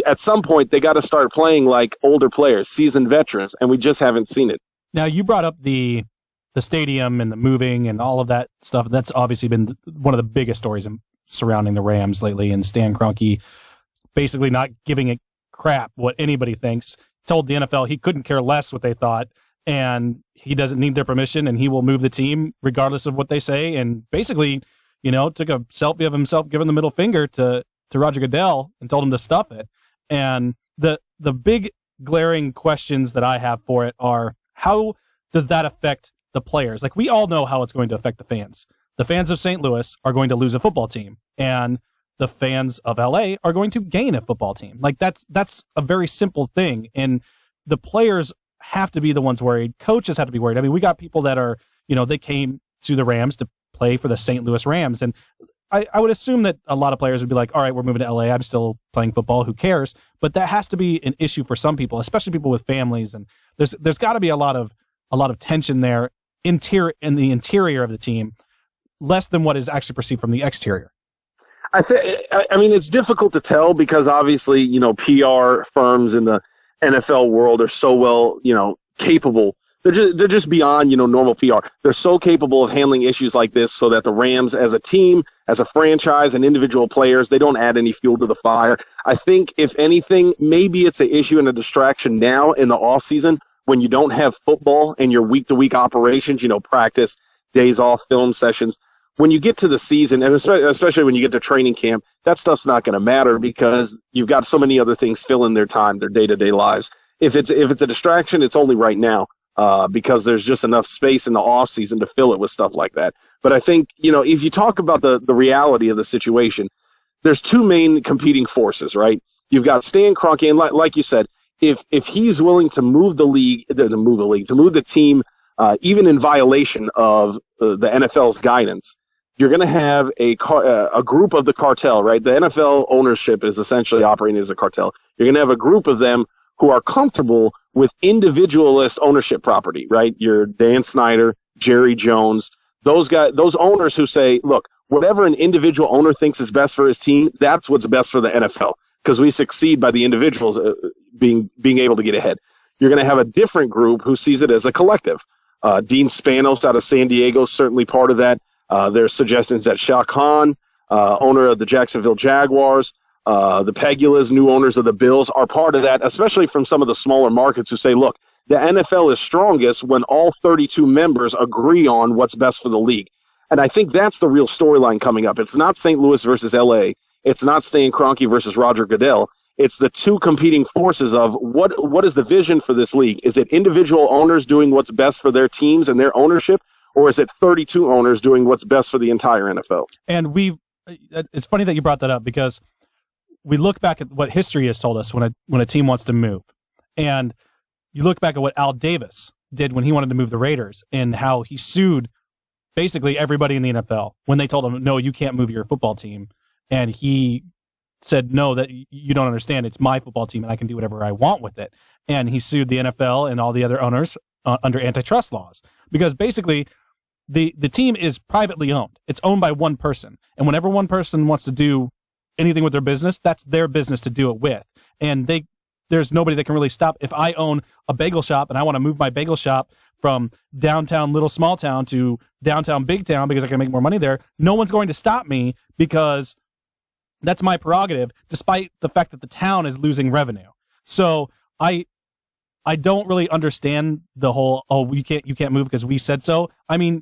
at some point they got to start playing like older players, seasoned veterans, and we just haven't seen it. Now, you brought up the stadium and the moving and all of that stuff. That's obviously been one of the biggest stories surrounding the Rams lately, and Stan Kroenke basically not giving a crap what anybody thinks, told the NFL he couldn't care less what they thought, and he doesn't need their permission, and he will move the team regardless of what they say, and basically, took a selfie of himself giving the middle finger to Roger Goodell and told him to stuff it. And the big glaring questions that I have for it are, how does that affect the players? Like, we all know how it's going to affect the fans. The fans of St. Louis are going to lose a football team, and the fans of LA are going to gain a football team. Like, that's a very simple thing. And the players have to be the ones worried. Coaches have to be worried. I mean, we got people that are, they came to the Rams to play for the St. Louis Rams. And I would assume that a lot of players would be like, all right, we're moving to LA. I'm still playing football. Who cares? But that has to be an issue for some people, especially people with families. And there's got to be a lot of tension there in the interior of the team, less than what is actually perceived from the exterior. I mean, it's difficult to tell because obviously, PR firms in the NFL world are so well, capable. They're just beyond, normal PR. They're so capable of handling issues like this so that the Rams as a team, as a franchise, and individual players, they don't add any fuel to the fire. I think, if anything, maybe it's an issue and a distraction now in the offseason when you don't have football and your week-to-week operations, practice, days off, film sessions. When you get to the season, and especially when you get to training camp, that stuff's not going to matter because you've got so many other things filling their time, their day-to-day lives. If it's a distraction, it's only right now. Because there's just enough space in the off season to fill it with stuff like that. But I think, if you talk about the reality of the situation, there's 2 main competing forces, right? You've got Stan Kroenke, and like you said, if he's willing to move the team, even in violation of the NFL's guidance, you're going to have a group of the cartel, right? The NFL ownership is essentially operating as a cartel. You're going to have a group of them who are comfortable with individualist ownership property, right? Your Dan Snyder, Jerry Jones, those owners who say, look, whatever an individual owner thinks is best for his team, that's what's best for the NFL because we succeed by the individuals being able to get ahead. You're going to have a different group who sees it as a collective. Dean Spanos out of San Diego is certainly part of that. There's suggestions that Shah Khan, owner of the Jacksonville Jaguars, the Pegulas, new owners of the Bills, are part of that, especially from some of the smaller markets who say, look, the NFL is strongest when all 32 members agree on what's best for the league. And I think that's the real storyline coming up. It's not St. Louis versus LA. It's not Stan Kroenke versus Roger Goodell. It's the two competing forces of what is the vision for this league? Is it individual owners doing what's best for their teams and their ownership, or is it 32 owners doing what's best for the entire NFL? And it's funny that you brought that up, because we look back at what history has told us when a team wants to move. And you look back at what Al Davis did when he wanted to move the Raiders, and how he sued basically everybody in the NFL when they told him, no, you can't move your football team. And he said, no, that you don't understand. It's my football team and I can do whatever I want with it. And he sued the NFL and all the other owners under antitrust laws, because basically the team is privately owned. It's owned by one person. And whenever one person wants to do anything with their business, that's their business to do it with. And there's nobody that can really stop. If I own a bagel shop and I want to move my bagel shop from downtown little small town to downtown big town because I can make more money there, no one's going to stop me, because that's my prerogative, despite the fact that the town is losing revenue. So I don't really understand the whole, you can't move because we said so. I mean,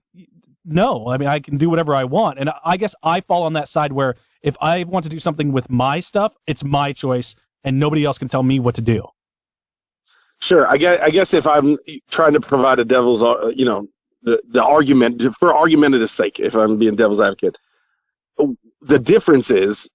no. I mean, I can do whatever I want. And I guess I fall on that side where if I want to do something with my stuff, it's my choice and nobody else can tell me what to do. Sure. I guess if I'm trying to provide a devil's, the argument, for argumentative sake, if I'm being devil's advocate, the difference is,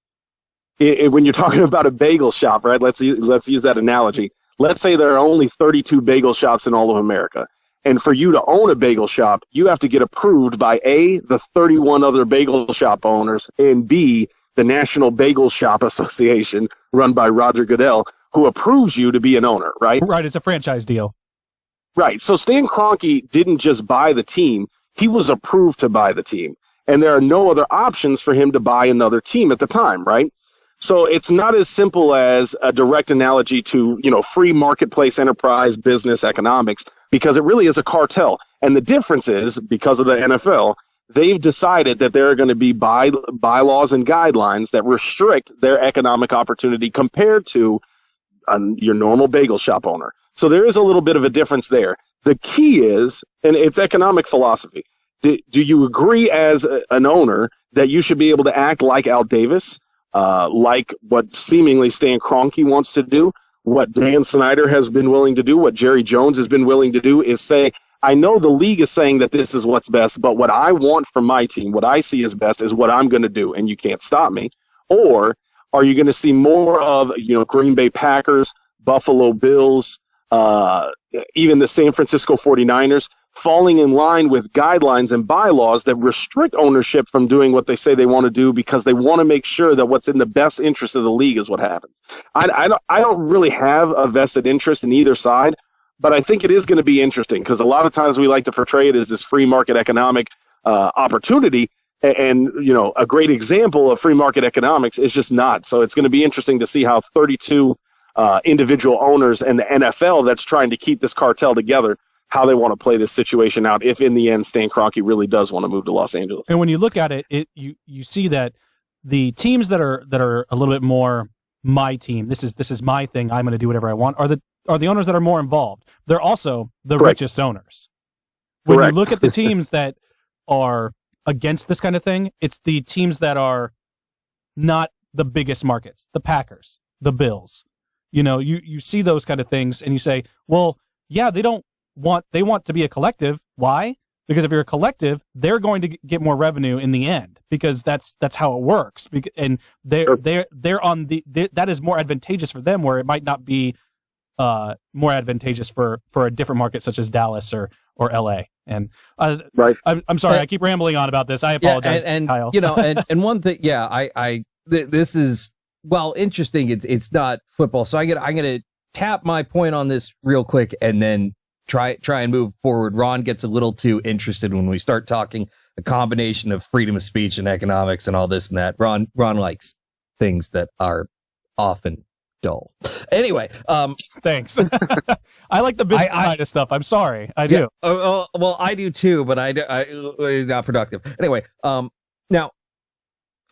when you're talking about a bagel shop, right? Let's use that analogy. Let's say there are only 32 bagel shops in all of America. And for you to own a bagel shop, you have to get approved by A, the 31 other bagel shop owners, and B, the National Bagel Shop Association, run by Roger Goodell, who approves you to be an owner, right? Right, it's a franchise deal. Right. So Stan Kroenke didn't just buy the team. He was approved to buy the team. And there are no other options for him to buy another team at the time, right? So it's not as simple as a direct analogy to, free marketplace enterprise business economics, because it really is a cartel. And the difference is, because of the NFL, they've decided that there are going to be bylaws and guidelines that restrict their economic opportunity compared to your normal bagel shop owner. So there is a little bit of a difference there. The key is, and it's economic philosophy. Do you agree as an owner that you should be able to act like Al Davis? Like what seemingly Stan Kroenke wants to do, what Dan Snyder has been willing to do, what Jerry Jones has been willing to do, is say, I know the league is saying that this is what's best, but what I want from my team, what I see as best, is what I'm going to do, and you can't stop me. Or are you going to see more of, Green Bay Packers, Buffalo Bills, even the San Francisco 49ers falling in line with guidelines and bylaws that restrict ownership from doing what they say they want to do, because they want to make sure that what's in the best interest of the league is what happens. I don't really have a vested interest in either side, but I think it is going to be interesting, because a lot of times we like to portray it as this free market economic opportunity. And, a great example of free market economics is just not. So it's going to be interesting to see how 32 individual owners and the NFL that's trying to keep this cartel together, how they want to play this situation out, if in the end Stan Kroenke really does want to move to Los Angeles. And when you look at it, you see that the teams that are a little bit more my team, this is my thing, I'm going to do whatever I want, are the owners that are more involved. They're also the Correct. richest owners. When Correct. you look at the teams that are against this kind of thing, it's the teams that are not the biggest markets, the Packers, the Bills. You see those kind of things and you say, well, yeah, they want to be a collective. Why? Because if you're a collective, they're going to get more revenue in the end, because that's how it works. And they're on that is more advantageous for them, where it might not be more advantageous for a different market such as Dallas or LA. And right. I'm sorry, I keep rambling on about this. I apologize, and Kyle. and one thing, this is, well, interesting. It's not football, so I'm gonna tap my point on this real quick and then try and move forward. Ron gets a little too interested when we start talking a combination of freedom of speech and economics and all this and that. Ron likes things that are often dull. Anyway, thanks. I like the business side of stuff. I'm sorry, I do. Well, I do too, but I it's not productive. Anyway, now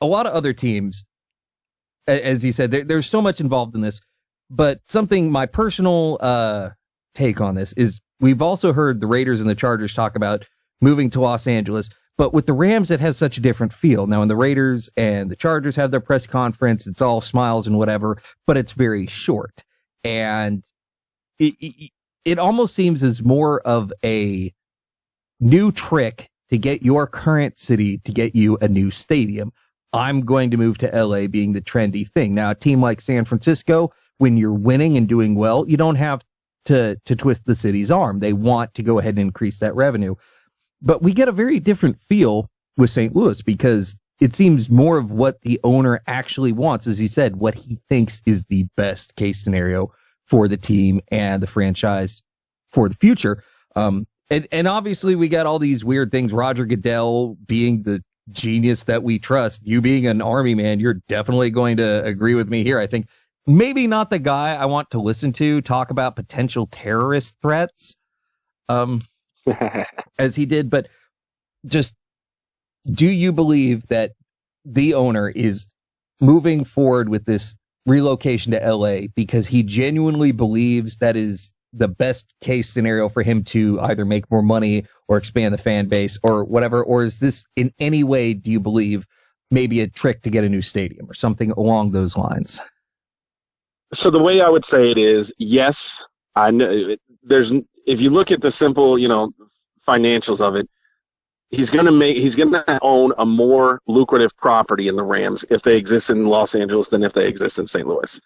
a lot of other teams, as you said, there's so much involved in this, but my personal take on this is, we've also heard the Raiders and the Chargers talk about moving to Los Angeles, But with the Rams, it has such a different feel. Now, when the Raiders and the Chargers have their press conference, it's all smiles and whatever, but it's very short. And it almost seems as more of a new trick to get your current city to get you a new stadium. I'm going to move to LA being the trendy thing. Now, a team like San Francisco, when you're winning and doing well, you don't have to twist the city's arm. They want to go ahead and increase that revenue. But we get a very different feel with St. Louis because it seems more of what the owner actually wants, as you said, what he thinks is the best case scenario for the team and the franchise for the future. And obviously we got all these weird things. Roger Goodell being the genius that we trust. You being an Army man, you're definitely going to agree with me here. I think maybe not the guy I want to listen to talk about potential terrorist threats, as he did. But just, do you believe that the owner is moving forward with this relocation to LA because he genuinely believes that is the best case scenario for him to either make more money or expand the fan base or whatever? Or is this in any way, do you believe, maybe a trick to get a new stadium or something along those lines? So the way I would say it is, yes, I know if you look at the simple, financials of it, he's going to own a more lucrative property in the Rams if they exist in Los Angeles than if they exist in St. Louis.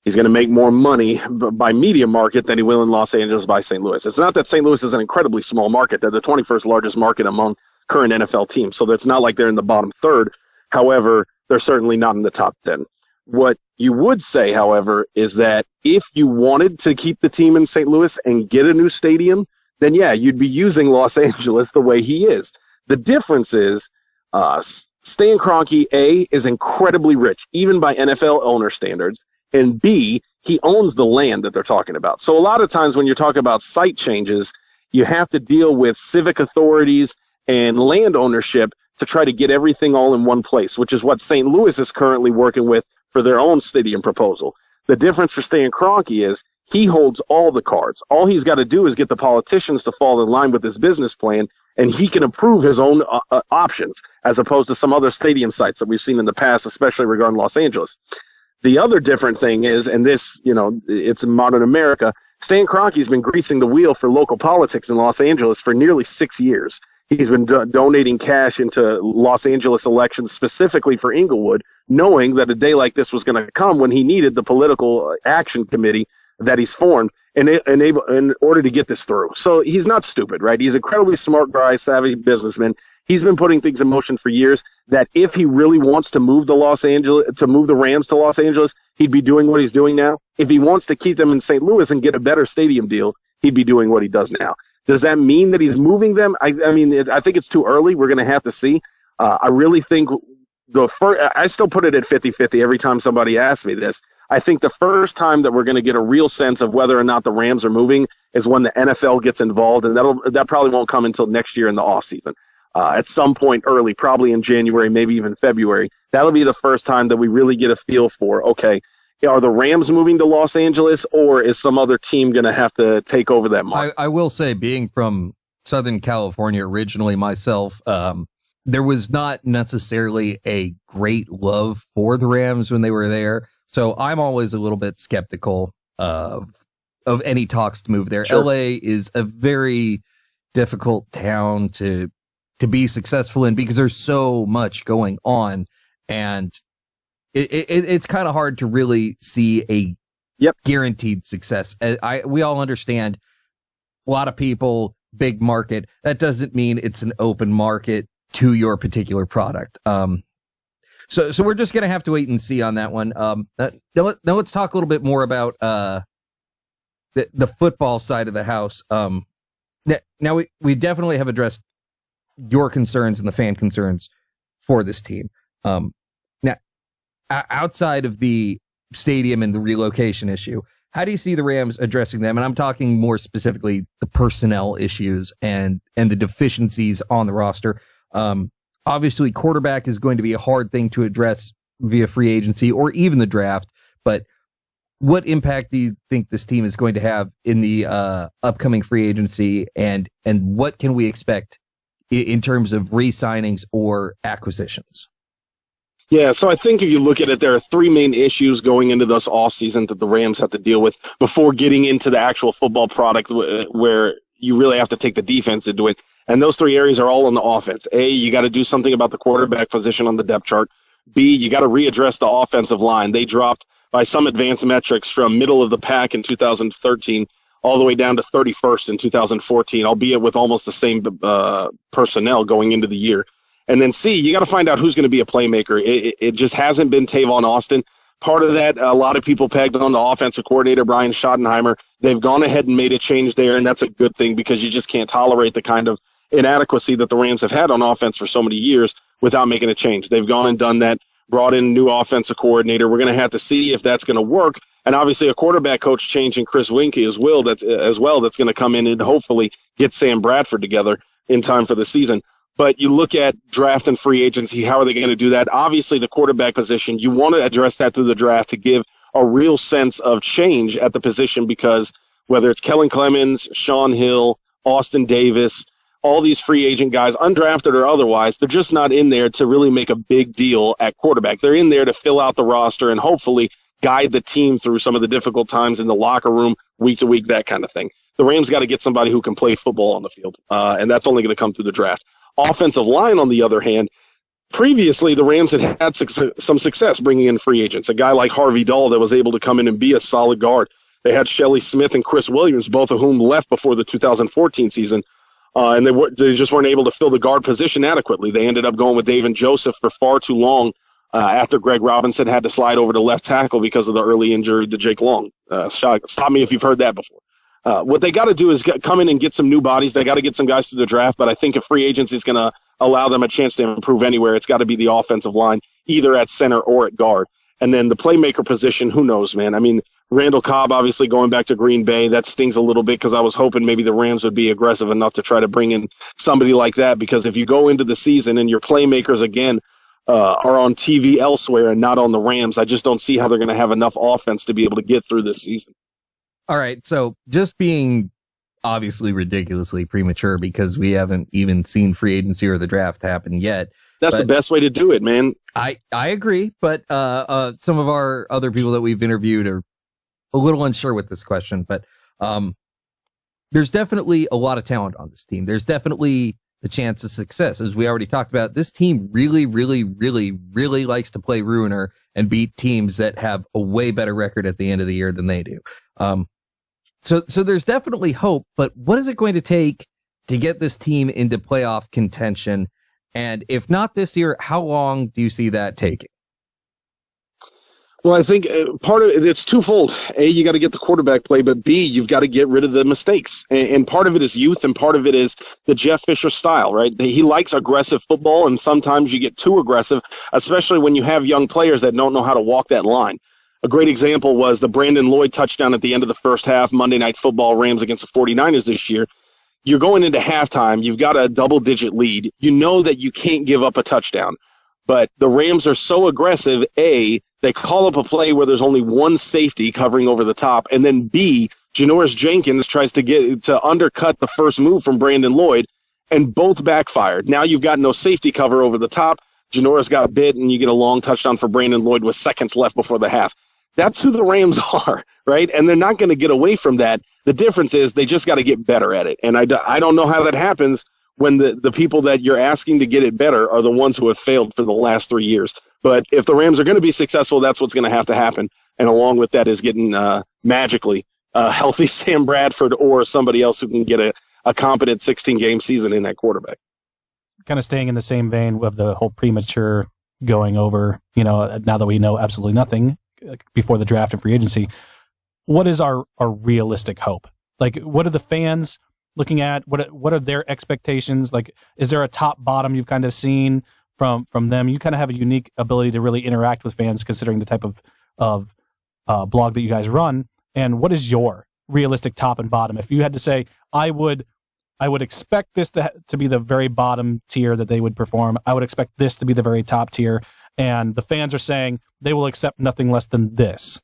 He's going to make more money by media market than he will in Los Angeles by St. Louis. It's not that St. Louis is an incredibly small market. They're the 21st largest market among current NFL teams. So it's not like they're in the bottom third. However, they're certainly not in the top 10. What you would say, however, is that if you wanted to keep the team in St. Louis and get a new stadium, then yeah, you'd be using Los Angeles the way he is. The difference is Stan Kroenke, A, is incredibly rich, even by NFL owner standards, and B, he owns the land that they're talking about. So a lot of times when you're talking about site changes, you have to deal with civic authorities and land ownership to try to get everything all in one place, which is what St. Louis is currently working with for their own stadium proposal. The difference for Stan Kroenke is he holds all the cards. All he's got to do is get the politicians to fall in line with his business plan, and he can approve his own options, as opposed to some other stadium sites that we've seen in the past, especially regarding Los Angeles. The other different thing is, and this, it's in modern America, Stan Kroenke's been greasing the wheel for local politics in Los Angeles for nearly 6 years. He's been donating cash into Los Angeles elections specifically for Inglewood, knowing that a day like this was going to come when he needed the political action committee that he's formed in order to get this through. So he's not stupid, right? He's an incredibly smart guy, savvy businessman. He's been putting things in motion for years that if he really wants to move the Rams to Los Angeles, he'd be doing what he's doing now. If he wants to keep them in St. Louis and get a better stadium deal, he'd be doing what he does now. Does that mean that he's moving them? I think it's too early. We're going to have to see. I really think I still put it at 50-50 every time somebody asks me this. I think the first time that we're going to get a real sense of whether or not the Rams are moving is when the NFL gets involved, and that probably won't come until next year in the offseason. At some point early, probably in January, maybe even February. That'll be the first time that we really get a feel for, okay, are the Rams moving to Los Angeles, or is some other team going to have to take over that market? I will say, being from Southern California originally myself, there was not necessarily a great love for the Rams when they were there. So I'm always a little bit skeptical of any talks to move there. Sure. LA is a very difficult town to be successful in because there's so much going on, and it's kind of hard to really see a guaranteed success. We all understand a lot of people, big market. That doesn't mean it's an open market to your particular product. So we're just going to have to wait and see on that one. Now let's talk a little bit more about the football side of the house. Now we definitely have addressed your concerns and the fan concerns for this team. Now, outside of the stadium and the relocation issue, how do you see the Rams addressing them? And I'm talking more specifically the personnel issues and the deficiencies on the roster. Obviously, quarterback is going to be a hard thing to address via free agency or even the draft. But what impact do you think this team is going to have in the upcoming free agency, and what can we expect in terms of re-signings or acquisitions? Yeah, so I think if you look at it, there are three main issues going into this offseason that the Rams have to deal with before getting into the actual football product where you really have to take the defense into it. And those three areas are all on the offense. A, you got to do something about the quarterback position on the depth chart. B, you got to readdress the offensive line. They dropped by some advanced metrics from middle of the pack in 2013 all the way down to 31st in 2014, albeit with almost the same personnel going into the year. And then C, you got to find out who's going to be a playmaker. It just hasn't been Tavon Austin. Part of that, a lot of people pegged on the offensive coordinator, Brian Schottenheimer. They've gone ahead and made a change there, and that's a good thing because you just can't tolerate the kind of inadequacy that the Rams have had on offense for so many years without making a change. They've gone and done that, brought in a new offensive coordinator. We're going to have to see if that's going to work. And obviously a quarterback coach change in Chris Winkie as well that's going to come in and hopefully get Sam Bradford together in time for the season. But you look at draft and free agency, how are they going to do that? Obviously, the quarterback position, you want to address that through the draft to give a real sense of change at the position because whether it's Kellen Clemens, Sean Hill, Austin Davis, all these free agent guys, undrafted or otherwise, they're just not in there to really make a big deal at quarterback. They're in there to fill out the roster and hopefully guide the team through some of the difficult times in the locker room, week to week, that kind of thing. The Rams got to get somebody who can play football on the field, and that's only going to come through the draft. Offensive line, on the other hand, previously the Rams had some success bringing in free agents. A guy like Harvey Dahl that was able to come in and be a solid guard. They had Shelley Smith and Chris Williams, both of whom left before the 2014 season, and they just weren't able to fill the guard position adequately. They ended up going with David Joseph for far too long after Greg Robinson had to slide over to left tackle because of the early injury to Jake Long. Stop me if you've heard that before. What they got to do is come in and get some new bodies. They got to get some guys to the draft, but I think if free agency is going to allow them a chance to improve anywhere, it's got to be the offensive line, either at center or at guard. And then the playmaker position, who knows, man? I mean, Randall Cobb obviously going back to Green Bay, that stings a little bit because I was hoping maybe the Rams would be aggressive enough to try to bring in somebody like that because if you go into the season and your playmakers, again, are on TV elsewhere and not on the Rams, I just don't see how they're going to have enough offense to be able to get through this season. All right, so just being obviously ridiculously premature because we haven't even seen free agency or the draft happen yet. That's the best way to do it, man. I agree, but some of our other people that we've interviewed are a little unsure with this question, but there's definitely a lot of talent on this team. There's definitely the chance of success. As we already talked about, this team really, really, really, really likes to play ruiner and beat teams that have a way better record at the end of the year than they do. So there's definitely hope, but what is it going to take to get this team into playoff contention? And if not this year, how long do you see that taking? Well, I think part of it's twofold. A, you got to get the quarterback play, but B, you've got to get rid of the mistakes. And part of it is youth, and part of it is the Jeff Fisher style, right? He likes aggressive football, and sometimes you get too aggressive, especially when you have young players that don't know how to walk that line. A great example was the Brandon Lloyd touchdown at the end of the first half, Monday Night Football, Rams against the 49ers this year. You're going into halftime. You've got a double-digit lead. You know that you can't give up a touchdown. But the Rams are so aggressive, A, they call up a play where there's only one safety covering over the top, and then B, Janoris Jenkins tries to undercut the first move from Brandon Lloyd, and both backfired. Now you've got no safety cover over the top. Janoris got bit, and you get a long touchdown for Brandon Lloyd with seconds left before the half. That's who the Rams are, right? And they're not going to get away from that. The difference is they just got to get better at it. And I don't know how that happens when the people that you're asking to get it better are the ones who have failed for the last 3 years. But if the Rams are going to be successful, that's what's going to have to happen. And along with that is getting magically a healthy Sam Bradford or somebody else who can get a competent 16-game season in that quarterback. Kind of staying in the same vein of the whole premature going over, now that we know absolutely nothing before the draft and free agency, what is our realistic hope? Like, what are the fans looking at? What are their expectations? Like, is there a top bottom you've kind of seen from them? You kind of have a unique ability to really interact with fans considering the type of blog that you guys run. And what is your realistic top and bottom? If you had to say, I would expect this to be the very bottom tier that they would perform. I would expect this to be the very top tier. And the fans are saying they will accept nothing less than this.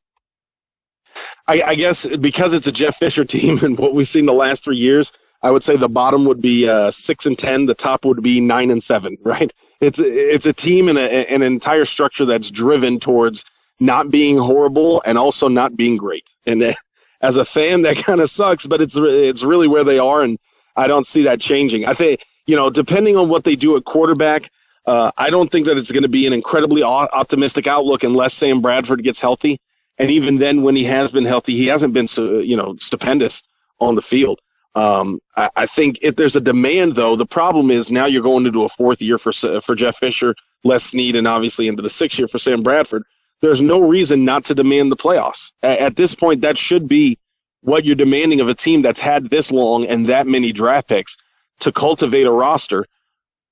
I guess because it's a Jeff Fisher team and what we've seen the last 3 years, I would say the bottom would be 6-10. The top would be 9-7. Right? It's a team and an entire structure that's driven towards not being horrible and also not being great. And as a fan, that kind of sucks, but it's really where they are, and I don't see that changing. I think, depending on what they do at quarterback, I don't think that it's going to be an incredibly optimistic outlook unless Sam Bradford gets healthy. And even then, when he has been healthy, he hasn't been so, stupendous on the field. I think if there's a demand, though, the problem is now you're going into a fourth year for Jeff Fisher, Les Snead, and obviously into the sixth year for Sam Bradford. There's no reason not to demand the playoffs. At this point, that should be what you're demanding of a team that's had this long and that many draft picks to cultivate a roster.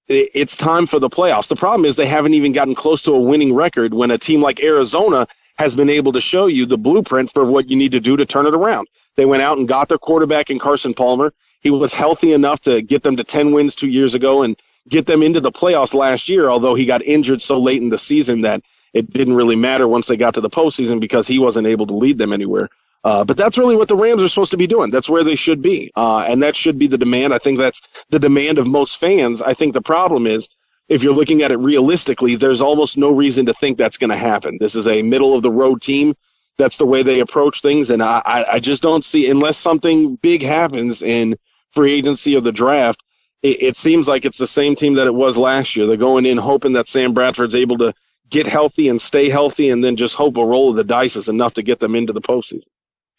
It's time for the playoffs. The problem is they haven't even gotten close to a winning record when a team like Arizona has been able to show you the blueprint for what you need to do to turn it around. They went out and got their quarterback in Carson Palmer. He was healthy enough to get them to 10 wins 2 years ago and get them into the playoffs last year, although he got injured so late in the season that it didn't really matter once they got to the postseason because he wasn't able to lead them anywhere. But that's really what the Rams are supposed to be doing. That's where they should be. And that should be the demand. I think that's the demand of most fans. I think the problem is, if you're looking at it realistically, there's almost no reason to think that's going to happen. This is a middle-of-the-road team. That's the way they approach things. And I just don't see, unless something big happens in free agency or the draft, it seems like it's the same team that it was last year. They're going in hoping that Sam Bradford's able to get healthy and stay healthy, and then just hope a roll of the dice is enough to get them into the postseason.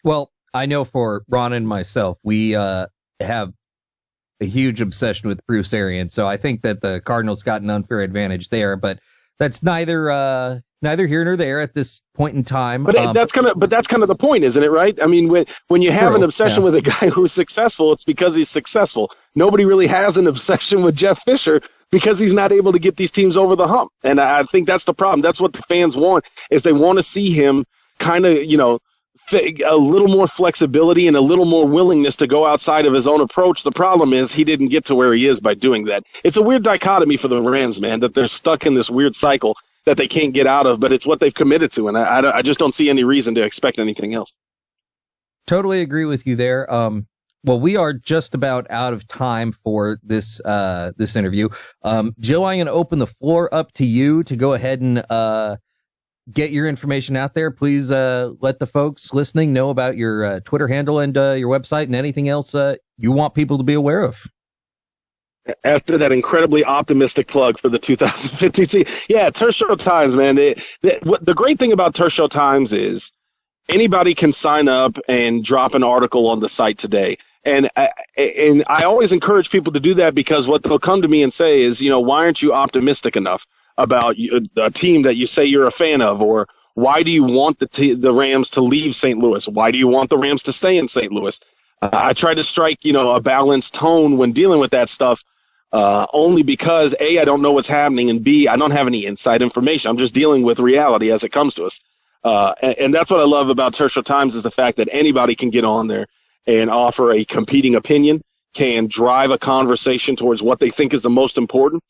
Well, I know for Ron and myself, we have a huge obsession with Bruce Arians, so I think that the Cardinals got an unfair advantage there, but that's neither here nor there at this point in time. But that's kind of the point, isn't it? Right? I mean, when you have an obsession with a guy who's successful, it's because he's successful. Nobody really has an obsession with Jeff Fisher because he's not able to get these teams over the hump. And I think that's the problem. That's what the fans want, is they want to see him kind of, a little more flexibility and a little more willingness to go outside of his own approach. The problem is he didn't get to where he is by doing that. It's a weird dichotomy for the Rams, man, that they're stuck in this weird cycle that they can't get out of, but it's what they've committed to. And I just don't see any reason to expect anything else. Totally agree with you there. Well, we are just about out of time for this interview. Joe, I'm going to open the floor up to you to go ahead and get your information out there. Please let the folks listening know about your Twitter handle and your website and anything else you want people to be aware of. After that incredibly optimistic plug for the 2015 season. Yeah, Turf Show Times, man. The great thing about Turf Show Times is anybody can sign up and drop an article on the site today. And I always encourage people to do that, because what they'll come to me and say is, why aren't you optimistic enough about a team that you say you're a fan of? Or why do you want the Rams to leave St. Louis? Why do you want the Rams to stay in St. Louis? I try to strike, a balanced tone when dealing with that stuff, only because, A, I don't know what's happening, and B, I don't have any inside information. I'm just dealing with reality as it comes to us. And that's what I love about Turf Show Times, is the fact that anybody can get on there and offer a competing opinion, can drive a conversation towards what they think is the most important,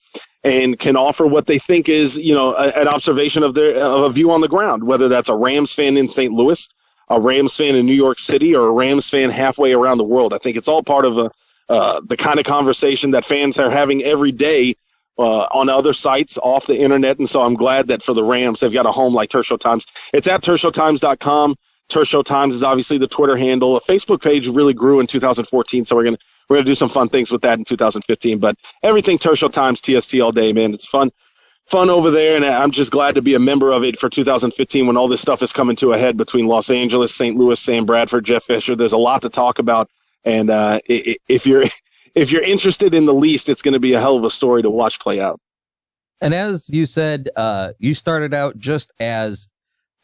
and can offer what they think is, an observation of a view on the ground, whether that's a Rams fan in St. Louis, a Rams fan in New York City, or a Rams fan halfway around the world. I think it's all part of the kind of conversation that fans are having every day on other sites off the internet. And so I'm glad that for the Rams, they've got a home like Turf Show Times. It's at turfshowtimes.com. Turf Show Times is obviously the Twitter handle. A Facebook page really grew in 2014, so we're gonna do some fun things with that in 2015. But everything Turf Show Times, TST all day, man. It's fun over there, and I'm just glad to be a member of it for 2015 when all this stuff is coming to a head between Los Angeles, St. Louis, Sam Bradford, Jeff Fisher. There's a lot to talk about, and if you're interested in the least, it's going to be a hell of a story to watch play out. And as you said, you started out just as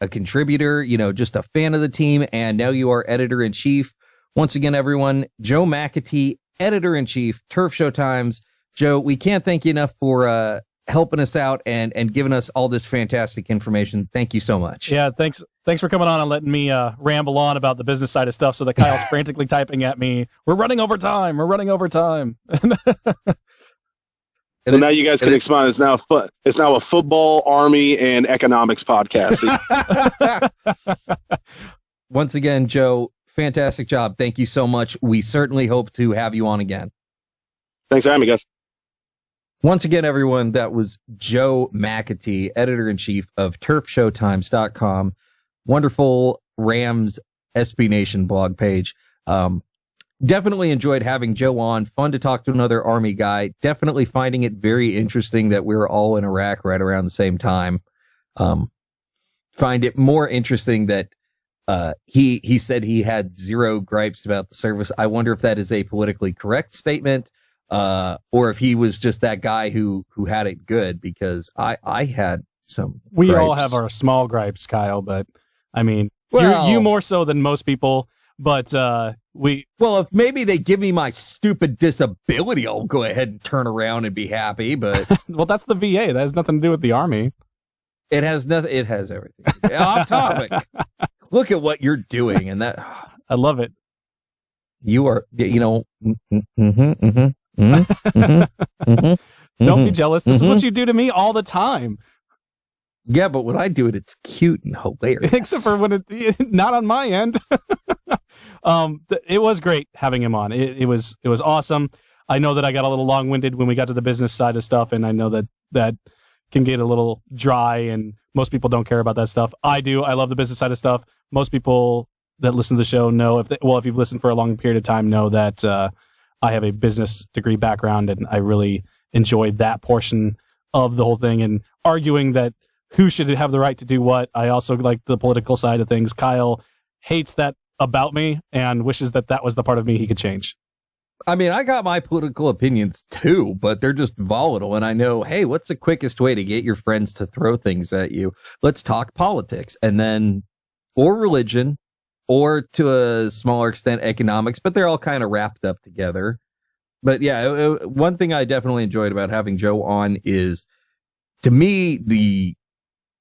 a contributor, just a fan of the team, and now you are editor-in-chief. Once again, everyone, Joe McAtee, editor-in-chief, Turf Show Times. Joe, we can't thank you enough for helping us out and giving us all this fantastic information. Thank you so much. Yeah, thanks for coming on and letting me ramble on about the business side of stuff, so that Kyle's frantically typing at me, we're running over time. Well, now you guys can explain. It's now a football, army, and economics podcast. Once again, Joe, fantastic job. Thank you so much. We certainly hope to have you on again. Thanks for having me, guys. Once again, everyone, that was Joe McAtee, editor-in-chief of turfshowtimes.com. Wonderful Rams SB Nation blog page. Definitely enjoyed having Joe on. Fun to talk to another Army guy. Definitely finding it very interesting that we were all in Iraq right around the same time. Find it more interesting that he said he had zero gripes about the service. I wonder if that is a politically correct statement, or if he was just that guy who had it good, because I had some We gripes. all have our small gripes, Kyle, but I mean, Well, you more so than most people, but well, if maybe they give me my stupid disability, I'll go ahead and turn around and be happy, but well, that's the VA. That has nothing to do with the Army. it has nothing. It has everything. Off topic. Look at what you're doing, and that I love it. you are, Don't be jealous. This is what you do to me all the time. Yeah, but when I do it, it's cute and hilarious. Except for when not on my end. It was great having him on. It was awesome. I know that I got a little long-winded when we got to the business side of stuff, and I know that can get a little dry, and most people don't care about that stuff. I do. I love the business side of stuff. Most people that listen to the show know, if you've listened for a long period of time, know that I have a business degree background, and I really enjoyed that portion of the whole thing, and arguing that who should have the right to do what. I also like the political side of things. Kyle hates that about me and wishes that was the part of me he could change. I mean, I got my political opinions too, but they're just volatile. And I know, hey, what's the quickest way to get your friends to throw things at you? Let's talk politics, and then, or religion, or to a smaller extent, economics, but they're all kind of wrapped up together. But yeah, one thing I definitely enjoyed about having Joe on is, to me, the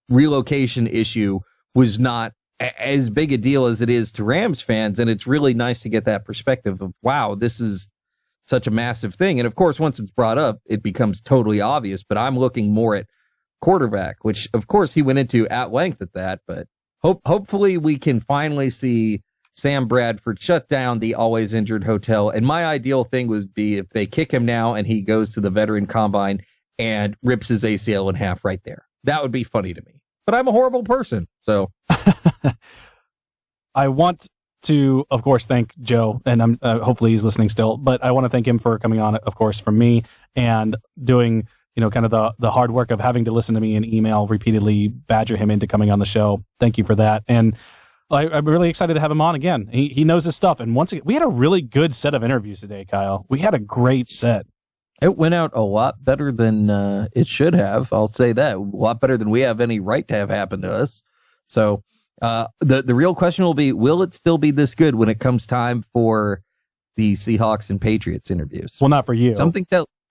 relocation issue was not as big a deal as it is to Rams fans. And it's really nice to get that perspective of, wow, this is such a massive thing. And of course, once it's brought up, it becomes totally obvious, but I'm looking more at quarterback, which of course he went into at length at that, but hopefully we can finally see Sam Bradford shut down the always injured hotel. And my ideal thing would be if they kick him now and he goes to the veteran combine and rips his ACL in half right there. That would be funny to me, but I'm a horrible person. So I want to, of course, thank Joe, and I'm hopefully he's listening still, but I want to thank him for coming on, of course, from me, and doing, kind of the hard work of having to listen to me and email repeatedly, badger him into coming on the show. Thank you for that. And I'm really excited to have him on again. He knows his stuff. And once again, we had a really good set of interviews today, Kyle. We had a great set. It went out a lot better than it should have. I'll say that. A lot better than we have any right to have happen to us. So the real question will be, will it still be this good when it comes time for the Seahawks and Patriots interviews? Well, not for you.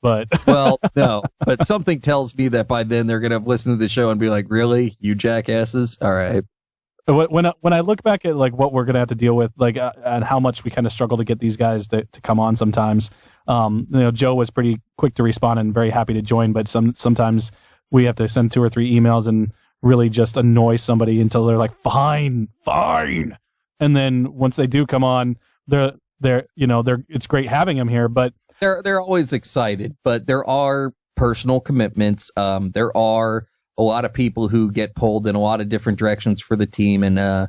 Well, no, but something tells me that by then they're going to listen to the show and be like, really, you jackasses? All right. When I look back at like what we're going to have to deal with, like and how much we kind of struggle to get these guys to come on sometimes, Joe was pretty quick to respond and very happy to join, but sometimes we have to send 2 or 3 emails and really just annoy somebody until they're like, fine. And then once they do come on, it's great having them here, but they're always excited, but there are personal commitments. There are a lot of people who get pulled in a lot of different directions for the team. And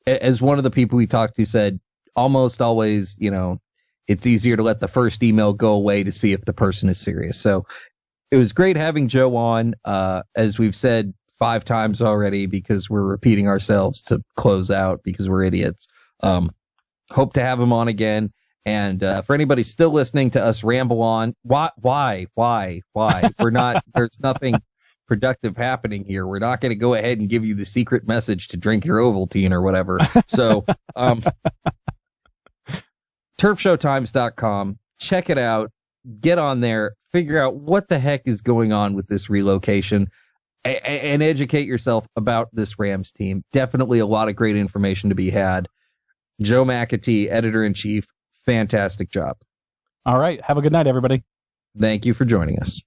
as one of the people we talked to said, almost always, it's easier to let the first email go away to see if the person is serious. So it was great having Joe on, as we've said 5 times already, because we're repeating ourselves to close out because we're idiots. Hope to have him on again. And for anybody still listening to us ramble on, why? We're not, there's nothing productive happening here. We're not going to go ahead and give you the secret message to drink your Ovaltine or whatever. So, turfshowtimes.com, check it out, get on there, figure out what the heck is going on with this relocation, and educate yourself about this Rams team. Definitely a lot of great information to be had. Joe McAtee, editor-in-chief, fantastic job. All right. Have a good night, everybody. Thank you for joining us.